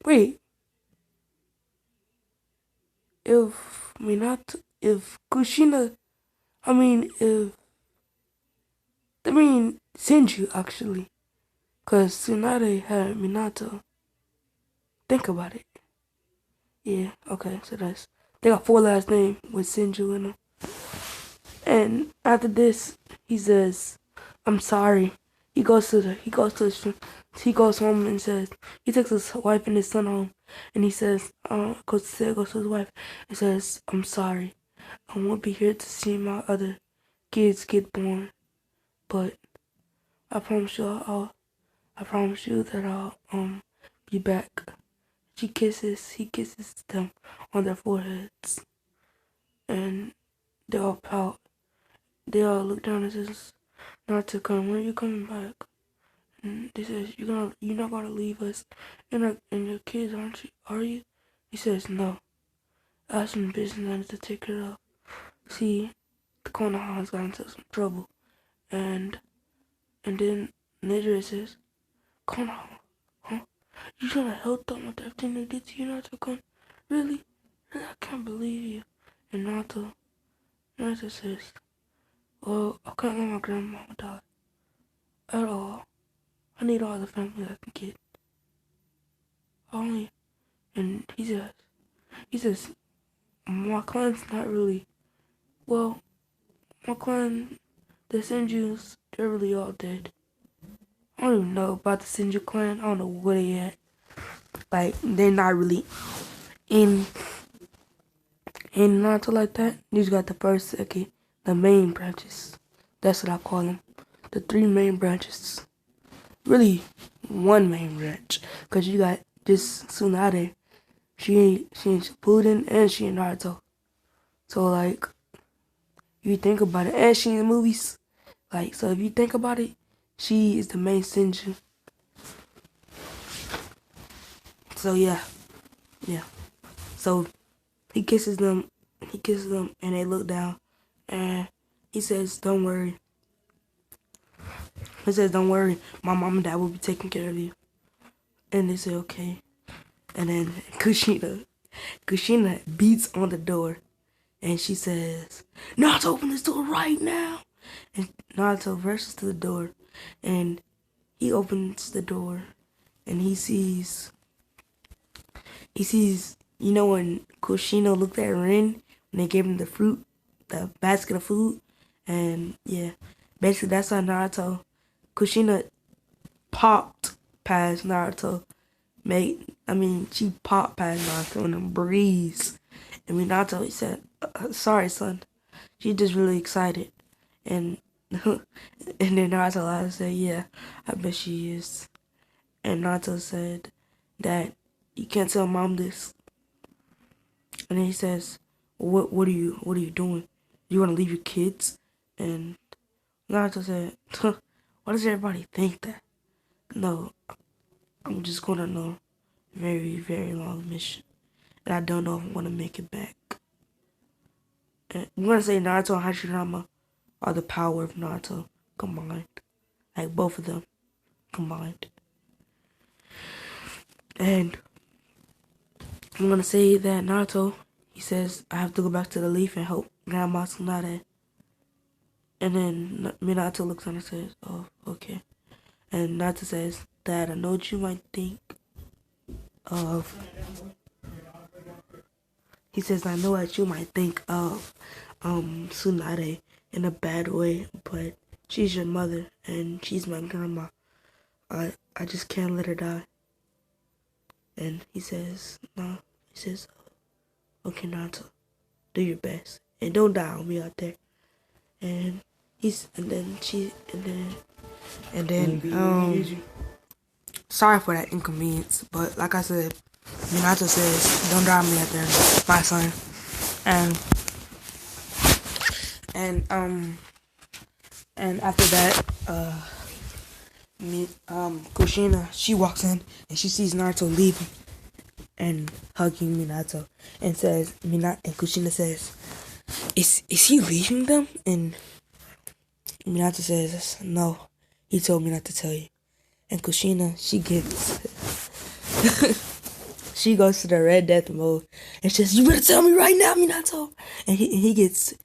[SPEAKER 2] Wait, if Kushina, if Senju actually, cause Tsunade had Minato. Think about it. Yeah, okay, so they got four last names with Senju in them. And after this, he says, "I'm sorry." He goes home and says, he takes his wife and his son home, and he says, goes to his wife and says, "I'm sorry. I won't be here to see my other kids get born, but I promise I promise you that I'll be back." He kisses them on their foreheads. and they all pout. They all look down and says, Naruto, come, when are you coming back? And they says, you're not gonna leave us and your kids, aren't you? Are you? He says, no. I have some business I need to take care of. See, the Konoha's got into some trouble. And then later it says, Konoha, huh? You should have helped them with everything they did to you, Naruto. Really? Really? I can't believe you. And Naruto says, well, I can't let my grandma die. At all. I need all the family I can get. Only. And he says, my clan's not really, well, my clan, the Senjus, they're really all dead. I don't even know about the Senju clan. I don't know where they at. Like, they're not really in Naruto like that. You just got the first, second, the main branches. That's what I call them. The three main branches. Really, one main branch. Because you got this Tsunade. She ain't Shippuden and she ain't Naruto. So, like, you think about it, and she in the movies. Like, so if you think about it, she is the main Senju. So, yeah. So, he kisses them, and they look down, and he says, don't worry. He says, don't worry, my mom and dad will be taking care of you. And they say, okay. And then Kushina beats on the door, and she says, Naruto, open this door right now. And Naruto rushes to the door, and he opens the door, and he sees, you know when Kushina looked at Rin, when they gave him the fruit, the basket of food, and yeah, basically that's how Kushina popped past Naruto. She popped past Naruto in a breeze. And when Naruto, he said, sorry, son. She's just really excited. And and then Naruto said, yeah, I bet she is. And Naruto said that you can't tell mom this. And then he says, what are you doing? You want to leave your kids? And Naruto said, why does everybody think that? No, I'm just going on a very, very long mission. And I don't know if I'm going to make it back. And I'm going to say Naruto and Hashirama are the power of Naruto combined. Like both of them combined. And I'm going to say that Naruto, he says, I have to go back to the leaf and help Grandma Tsunade. And then Minato looks at him and says, oh, okay. And Naruto says, Dad, I know what you might think of. He says, I know what you might think of Tsunade in a bad way, but she's your mother and she's my grandma. I just can't let her die. And he says, no. He says, okay, Naruto, do your best. And don't die on me out there. And sorry for that inconvenience, but like I said, Minato says, don't die on me out there, my son. And after that, Kushina, she walks in and she sees Naruto leaving and hugging Minato and Kushina says, Is he leaving them? And Minato says, no, he told me not to tell you. And Kushina, she goes to the Red Death mode and says, you better tell me right now, Minato. And he gets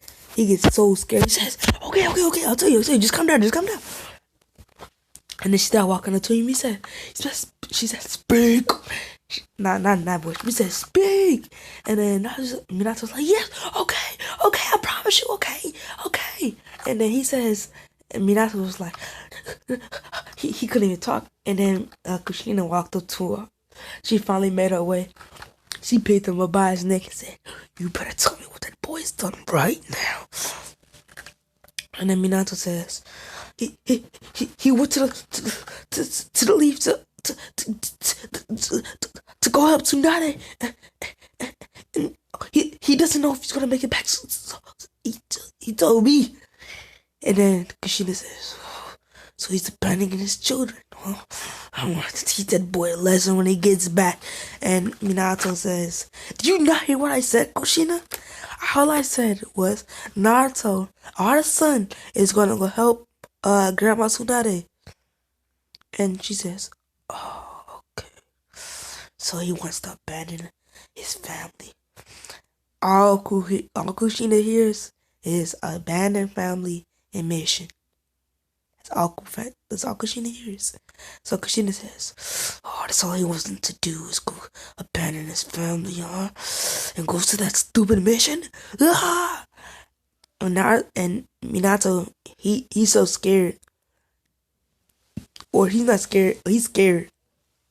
[SPEAKER 2] so scared. He says, okay, I'll tell you, just calm down. And then she started walking up to him. She said, speak. Not in that voice. She said, speak. And then Minato's like, yes, okay, I promise you, okay. And then he says, and Minato was like, he couldn't even talk. And then Kushina walked up to her. She finally made her way. She picked him up by his neck and said, you better tell me what that boy's done right now. And then Minato says, he went to the leaf to go help Tsunade. And he he doesn't know if he's gonna make it back. So he told me. And then Kushina says, so he's abandoning his children. Well, I want to teach that boy a lesson when he gets back. And Minato says, did you not hear what I said, Kushina? All I said was, Naruto, our son, is gonna go help Grandma Tsunade. And she says, oh, okay. So he wants to abandon his family. All Kushina hears is abandoned family and mission. That's all Kushina hears. So Kushina says, oh, that's all he wants them to do is go abandon his family, huh? And goes to that stupid mission? Ah! And Minato, he's so scared. Or he's not scared, he's scared.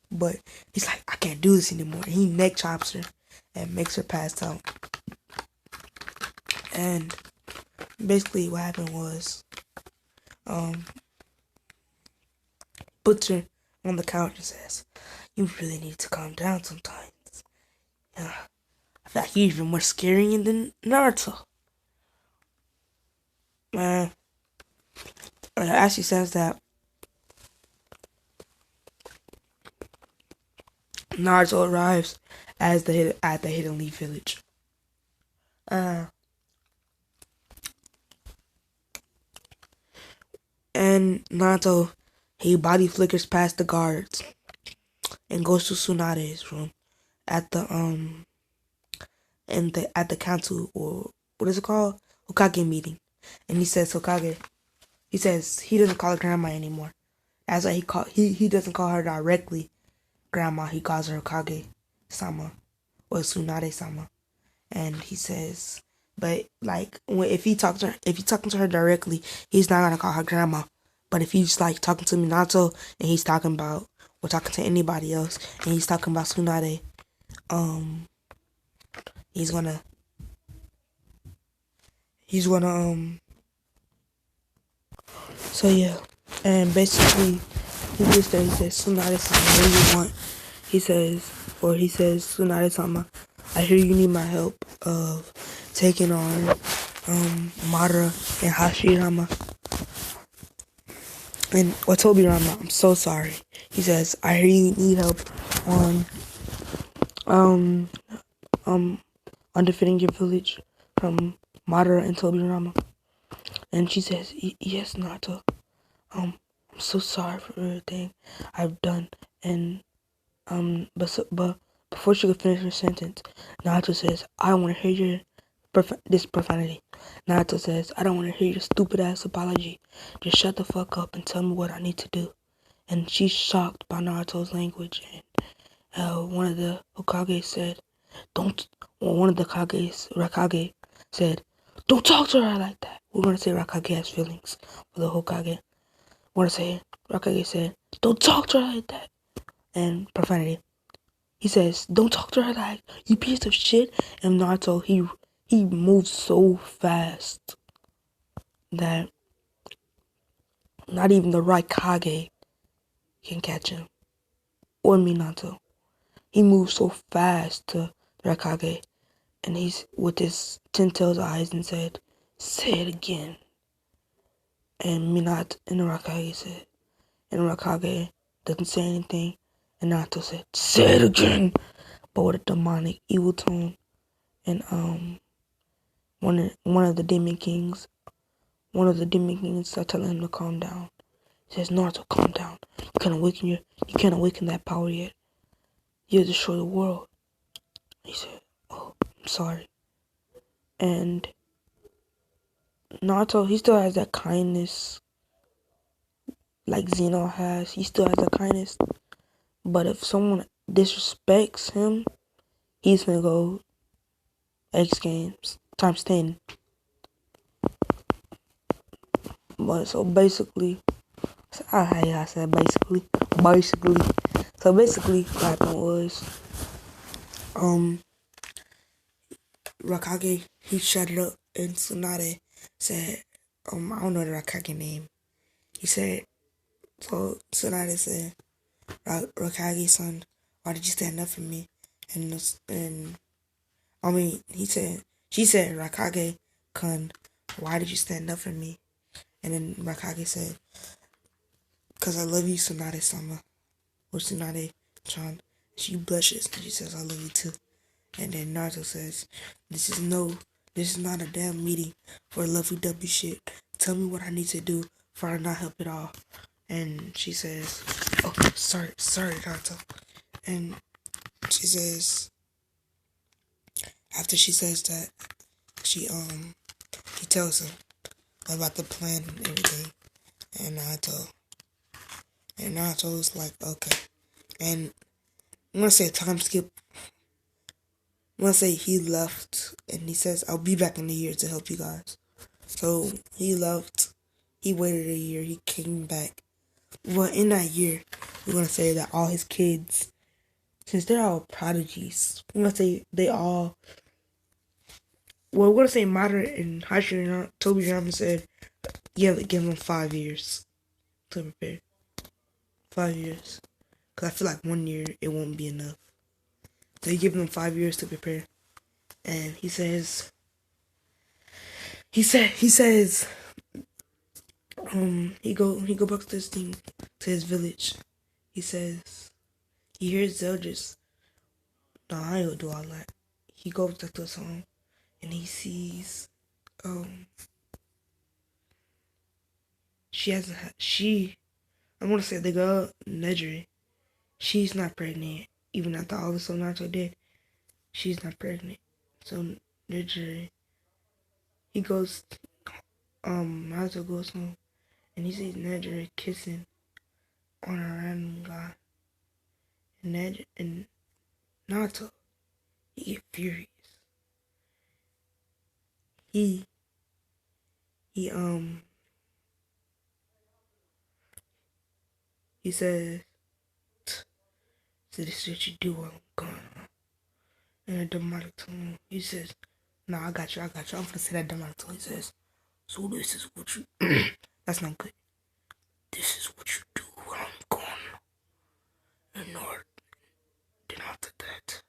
[SPEAKER 2] But he's like, I can't do this anymore. And he neck chops her and makes her pass out. And basically what happened was, puts her on the couch and says, you really need to calm down sometimes. Yeah, I feel like you're even more scary than Naruto. Man, as she says that, Naruto arrives at the Hidden Leaf Village. And Naruto, he body flickers past the guards and goes to Tsunade's room at the at the council, or what is it called? Hokage meeting. And he says he doesn't call her grandma anymore. As he doesn't call her directly grandma, he calls her Hokage sama or Tsunade sama. And he says, but like if he talking to her directly, he's not gonna call her grandma. But if he's like talking to Minato and he's talking to anybody else and he's talking about Tsunade, he's gonna so yeah. And basically he gets there, he says, Tsunade sama, what do you want? He says, Tsunade sama, I hear you need my help of taking on Madara and Hashirama and Tobirama. I'm so sorry. He says, I hear you need help on defending your village from Madara and Tobirama. And she says, yes, Naruto. I'm so sorry for everything I've done. And but before she could finish her sentence, Naruto says, I don't want to hear your this profanity. Naruto says, I don't want to hear your stupid ass apology. Just shut the fuck up and tell me what I need to do. And she's shocked by Naruto's language. And one of the Hokage said, one of the Rakage said, don't talk to her like that. We're going to say Rakage has feelings for the Hokage. Rakage said, don't talk to her like that. And profanity. He says, don't talk to her like, you piece of shit. And Naruto, he moves so fast that not even the right Kage can catch him. Or Minato. He moves so fast to the Raikage, and he's with his ten-tailed eyes and said, say it again. And Minato and the Raikage said, and Raikage doesn't say anything, and Naruto said, say it again, but with a demonic, evil tone. And one of the demon kings starts telling him to calm down. He says, Naruto, calm down. You can't awaken that power yet. You'll destroy the world. He said, oh, I'm sorry. And Naruto, he still has that kindness like Zeno has. He still has that kindness. But if someone disrespects him, he's gonna go X Games times 10. But so basically, I said basically. So basically what happened was, Rakage, he shut it up, and Tsunade said, I don't know the Rakage name. He said, so Tsunade said, Rakage-san, why did you stand up for me? And he said,
[SPEAKER 1] She said, Raikage-kun, why did you stand up for me? And then Raikage said, because I love you, Tsunade-sama. Or Tsunade-chan. She blushes and she says, I love you too. And then Naruto says, this is not a damn meeting for lovey-dovey shit. Tell me what I need to do for I not help at all. And she says, oh, sorry, Naruto. And she says, after she says that, he tells him about the plan and everything. And Naruto was like, okay. And I'm gonna say time skip. I'm gonna say he left and he says, I'll be back in a year to help you guys. So he left, he waited a year, he came back. Well, in that year, we're gonna say that all his kids, since they're all prodigies, we're gonna say they all, well, we're gonna say Madara and Tobirama said, you have to give them 5 years to prepare. 5 years. Because I feel like 1 year, it won't be enough. So you give them 5 years to prepare. And he says, he go back to this thing, to his village. He says, he hears Zeldris. No, I ain't gonna do all that. He goes back to his home, and he sees, I'm gonna say the girl, Nedry, she's not pregnant. Even after all this Naruto did, she's not pregnant. So Nedry, Naruto goes home, and he sees Nedry kissing on a random guy. And Naruto, he get furious. He says, so this is what you do while I'm gone. In a demonic tone, he says, nah, I got you. I'm gonna say that demonic tone. He says, so this is what you, that's not good. This is what you do while I'm gone. And then after that,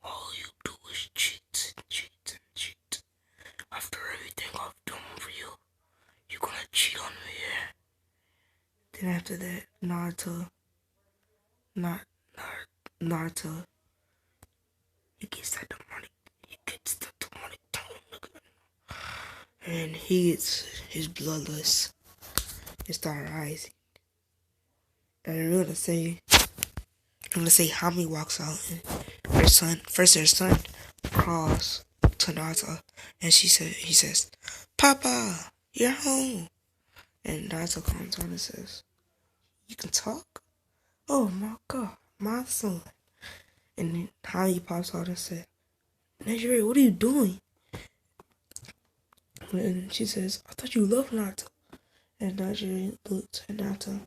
[SPEAKER 1] all you do is cheat and cheat and cheat. After everything I've done for you, you're gonna cheat on me, yeah? Then after that, Naruto, he gets the demonic tone again. And he gets his bloodlust. It started rising. And I'm gonna say Hami walks out and her son crawls to Naruto and he says, Papa, you're home. And Naruto comes on and says, you can talk? Oh my god, my son. And then Hami pops out and says, Nejire, what are you doing? And she says, I thought you loved Naruto. And Nejire looked at Naruto.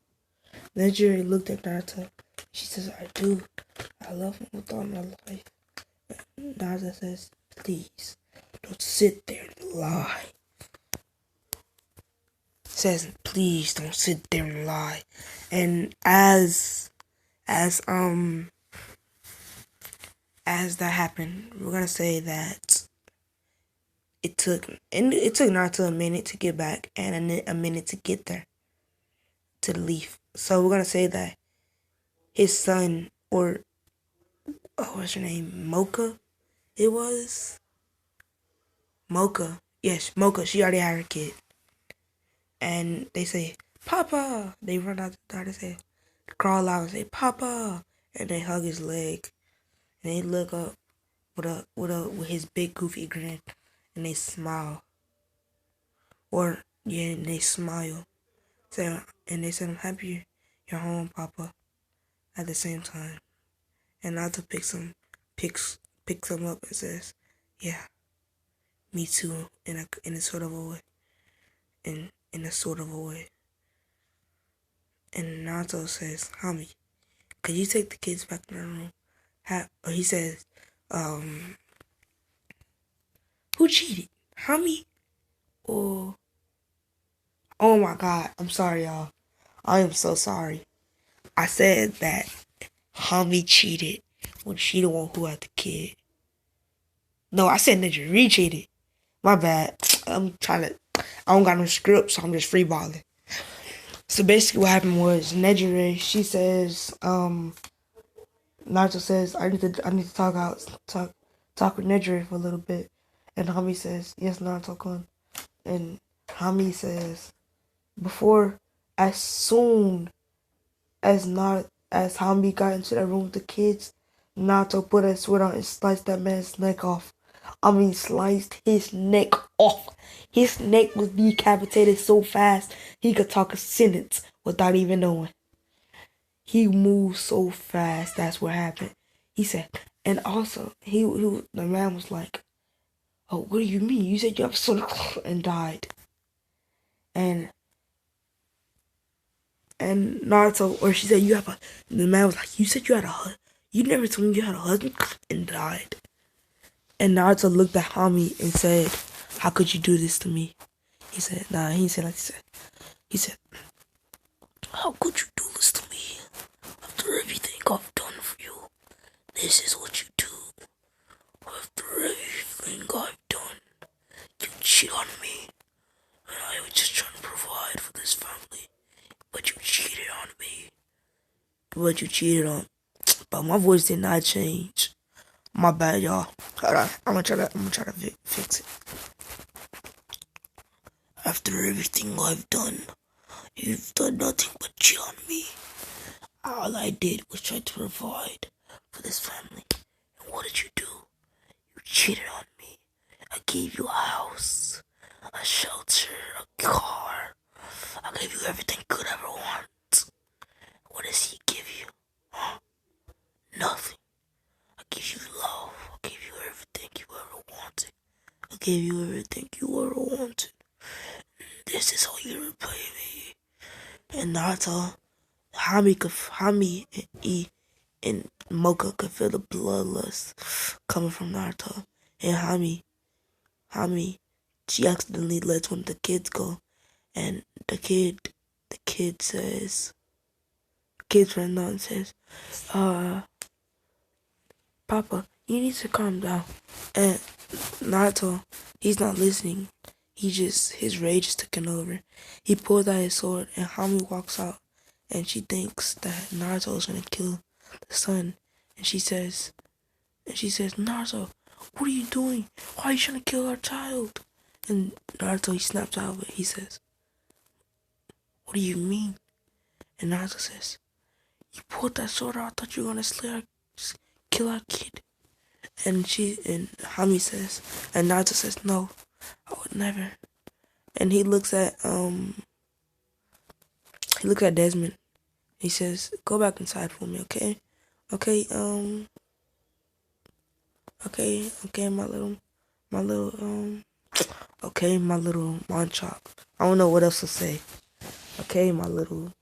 [SPEAKER 1] Nejire looked at Naruto. She says, I do. I love him with all my life. And Naruto says, please, don't sit there and lie. Says, please don't sit there and lie. And as that happened, we're gonna say that it took Naruto a minute to get back and a minute to get there to the leaf. So we're gonna say that his son, or what's her name, Mocha? It was Mocha. Yes, Mocha. She already had her kid. And they say, Papa. They run out the door and say, crawl out and say, Papa. And they hug his leg. And they look up with his big goofy grin. And they smile. And they smile. And they said, I'm happy you're home, Papa. At the same time. And Naruto picks him up and says, yeah, me too, in a sort of a way. In a sort of a way. And Naruto says, Hami, could you take the kids back to their room? He says, who cheated? Hami? Or, oh my god, I'm sorry, y'all. I am so sorry. I said that Hami cheated when she the one who had the kid. No, I said Nejire cheated. My bad. I don't got no script, so I'm just freeballing. So basically what happened was Nejire, she says, Naruto says, I need to talk with Nejire for a little bit. And Hami says, yes, Naruto-kun. And Hami says, before, as soon as Hami got into that room with the kids, Naruto put a sword on and sliced that man's neck off. I mean, sliced his neck off. His neck was decapitated so fast he could talk a sentence without even knowing. He moved so fast. That's what happened. He said, and also the man was like, "Oh, what do you mean? You said you have so," and died. And Naruto, or she said you have a. The man was like, "You said you had a husband. You never told me you had a husband," and died. And Naruto looked at Hami and said, "How could you do this to me?" He said, "Nah." He said like he said. He said, "How could you do this to me? After everything I've done for you, this is what you do. After everything I've done, you cheat on me, and I was just trying to provide for this family, but you cheated on me. But you cheated on." But my voice did not change. My bad, y'all. Hold on. I'm gonna try to fix it. After everything I've done, you've done nothing but cheat on me. All I did was try to provide for this family. And what did you do? You cheated on me. I gave you a house, a shelter, a car. I gave you everything you could ever want. What does he give you? Huh? Nothing. I gave you love. I gave you everything you ever wanted. I gave you everything you ever wanted. This is how you repay me. And Naruto, Hami and Mocha could feel the bloodlust coming from Naruto. And Hami, she accidentally lets one of the kids go. And the kid says, kid's friend and says, Papa, you need to calm down. And Naruto, he's not listening. His rage is taking over. He pulls out his sword and Hami walks out and she thinks that Naruto is gonna kill the son. And she says, Naruto, what are you doing? Why are you trying to kill our child? And Naruto, he snaps out of it. He says, what do you mean? And Naruto says, you pulled that sword out. I thought you were gonna kill our kid. And Hami says, and Naruto says, no, I would never. And he looks at Desmond. He says, go back inside for me, okay? Okay, okay, okay, my little Monchop. I don't know what else to say. Okay, my little,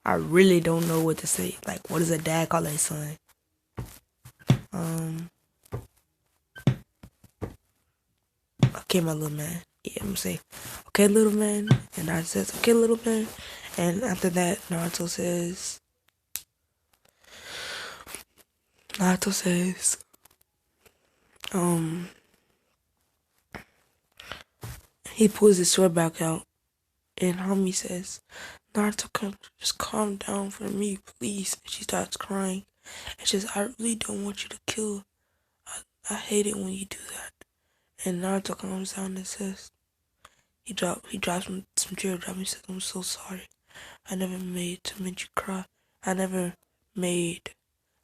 [SPEAKER 1] I really don't know what to say. Like, what does a dad call his son? Okay, my little man. Yeah, I'm gonna say, okay, little man. And Naruto says, okay, little man. And after that, Naruto says, he pulls his sword back out. And Hami says, Naruto, just calm down for me, please. And she starts crying. And she says, I really don't want you to kill. I hate it when you do that. And Naruto calms down and says, he drops some teardrops. He says, I'm so sorry. I never made to make you cry. I never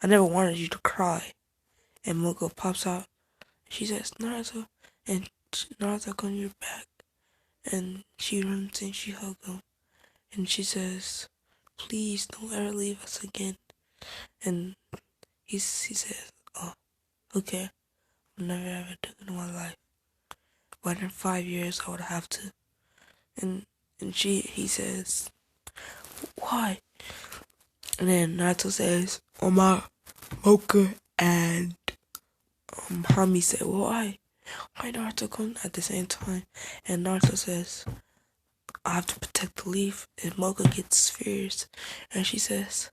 [SPEAKER 1] wanted you to cry. And Moko pops out. She says, Naruto. And Naruto comes your back. And she runs and she hugs him. And she says, please don't ever leave us again. And he says, oh, okay. I'll never ever do it in my life. But in 5 years I would have to. And he says, why? And then Naruto says, Oma, Mocha, and Hami said, well, why? Why Naruto come at the same time? And Naruto says, I have to protect the leaf. And Mocha gets fierce. And she says,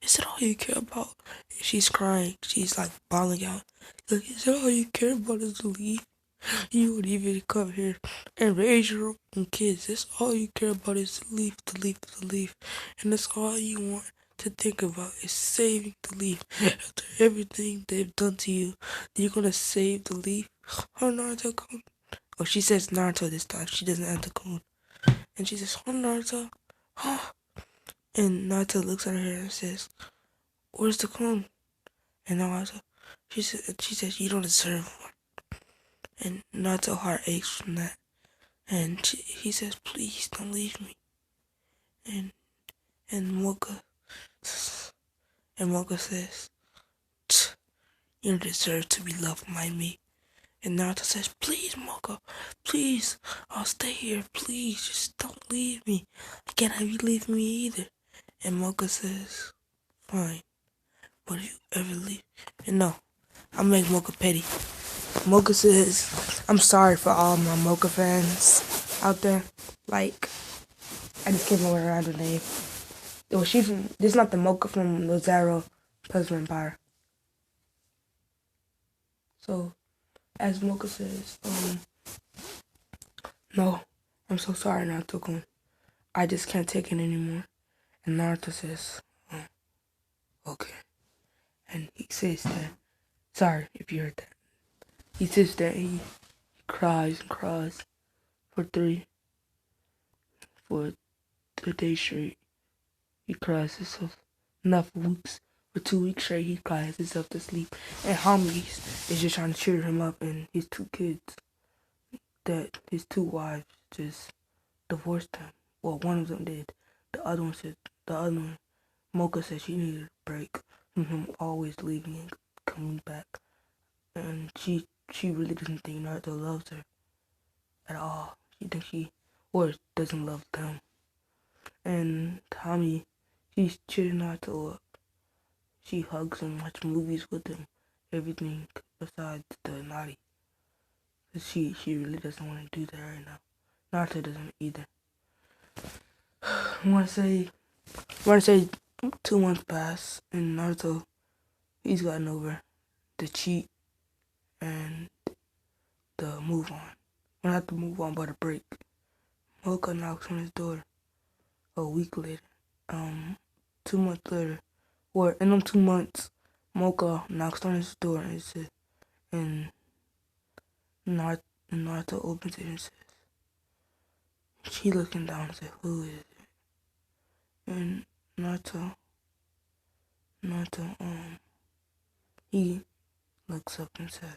[SPEAKER 2] is that all you care about? And she's crying. She's like bawling out. Like, is that all you care about is to leave? You would even come here and raise your own kids. That's all you care about is to leave, to leave, to leave. And that's all you want to think about is saving the leaf. After everything they've done to you, you're gonna save the leaf. Oh, Naruto, come. Oh, she says Naruto this time. She doesn't have the cone. And she says, oh, Naruto. Huh? And Naruto looks at her and says, where's the cone? And Naruto, she says, you don't deserve one. And Naruto's heart aches from that. And he says, please don't leave me. And and Mocha says, you don't deserve to be loved by me. And Naruto says, please, Mocha, please, I'll stay here, please, just don't leave me. I can't have you leave me either. And Mocha says, fine, but if you ever leave, and no, I'll make Mocha petty. Mocha says, I'm sorry for all my Mocha fans out there. Like, I just came up with a random name. Well, this is not the Mocha from the Zero Puzzle Empire. So, as Mocha says, no, I'm so sorry, Naruto-kun. I just can't take it anymore. And Naruto says, oh, okay. And he says that, sorry if you heard that. He says that he cries and cries for 3 days straight. He cries himself, not for weeks. For 2 weeks straight, he cries himself to sleep. And Hami's is just trying to cheer him up, and his 2 kids, that his 2 wives just divorced him. Well, one of them did. The other one, Mocha said she needed a break from him always leaving and coming back. And she really doesn't think Naruto loves her at all. She thinks or doesn't love them. And Tommy, she's cheering Naruto up. She hugs him, watches movies with him, everything besides the naughty. She really doesn't want to do that right now. Naruto doesn't either. I want to say 2 months pass, and Naruto, he's gotten over the cheat and the move on. Well, not the move on, but a break. Mocha knocks on his door a week later. 2 months later, or in them 2 months, Mocha knocks on his door and says, and Naruto opens it and says, she looking down and says, who is it? And Naruto, he looks up and says,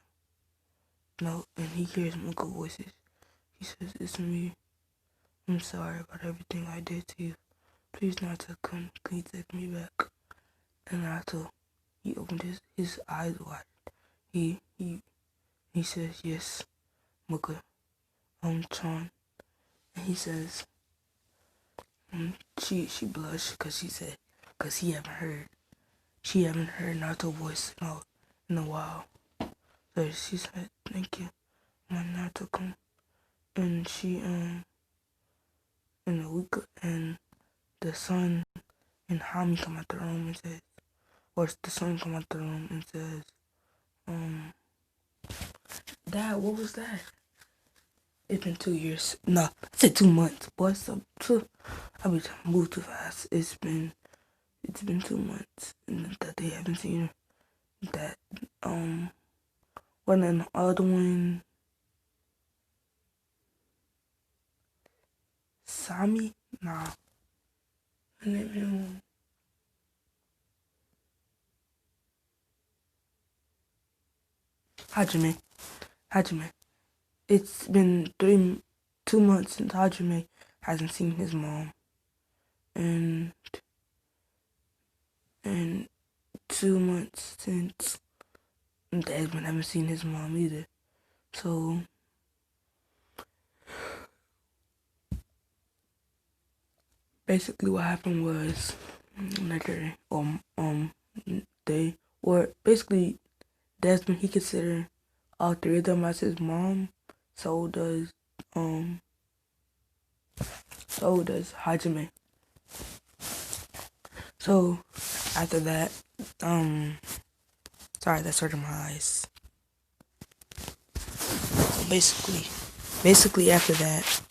[SPEAKER 2] no, and he hears Mocha voices. He says, it's me. I'm sorry about everything I did to you. Please, Naruto, can you take me back? And Naruto, he opened his eyes wide. He says, yes, Mocha, Chan. And he says, she blushed because she haven't heard Naruto's voice in a while. So she said, thank you, my Naruto-kun. And she, in a week, and the sun and Hami come out the room and says, or the son come out the room and says, Dad, what was that? It's been 2 years. No, I said 2 months. Boy, I be moved too fast. It's been 2 months and that they haven't seen her. That one and the other one, Sami, nah. And then Hajime. It's been 2 months since Hajime hasn't seen his mom, and 2 months since Desmond haven't seen his mom either. So basically, what happened was basically Desmond, he considered all 3 of them as his mom. So does Hajime. So
[SPEAKER 1] after that, sorry, that's hurting my eyes. So basically after that,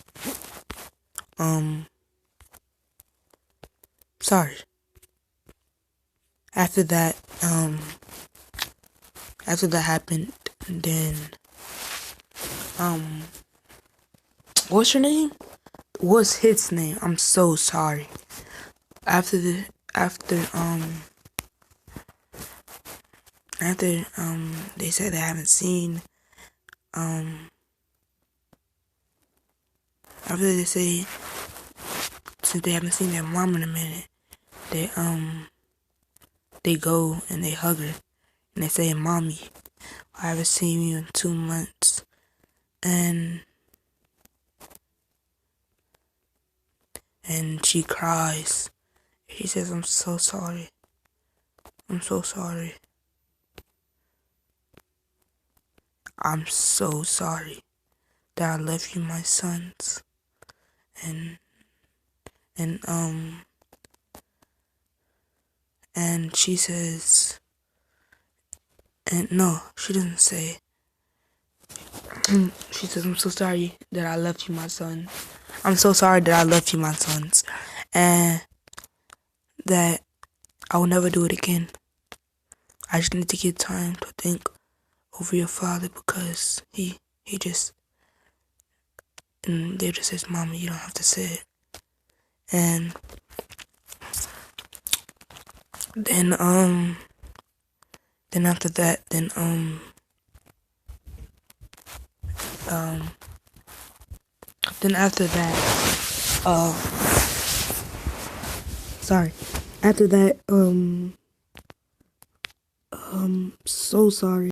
[SPEAKER 1] sorry. After that, after that happened, then, what's your name? What's his name? I'm so sorry. After they said they haven't seen, after they say, since they haven't seen their mom in a minute, they go and they hug her, and they say, "Mommy, I haven't seen you in 2 months," and she cries. She says, "I'm so sorry. I'm so sorry. I'm so sorry that I left you my sons." And and and she says, and no, she doesn't say. She says, "I'm so sorry that I left you my son. I'm so sorry that I left you my sons, and that I will never do it again. I just need to get time to think over your father because he just," and they just says, "Mama, you don't have to say it." And then after that, then after that, sorry, after that, so sorry.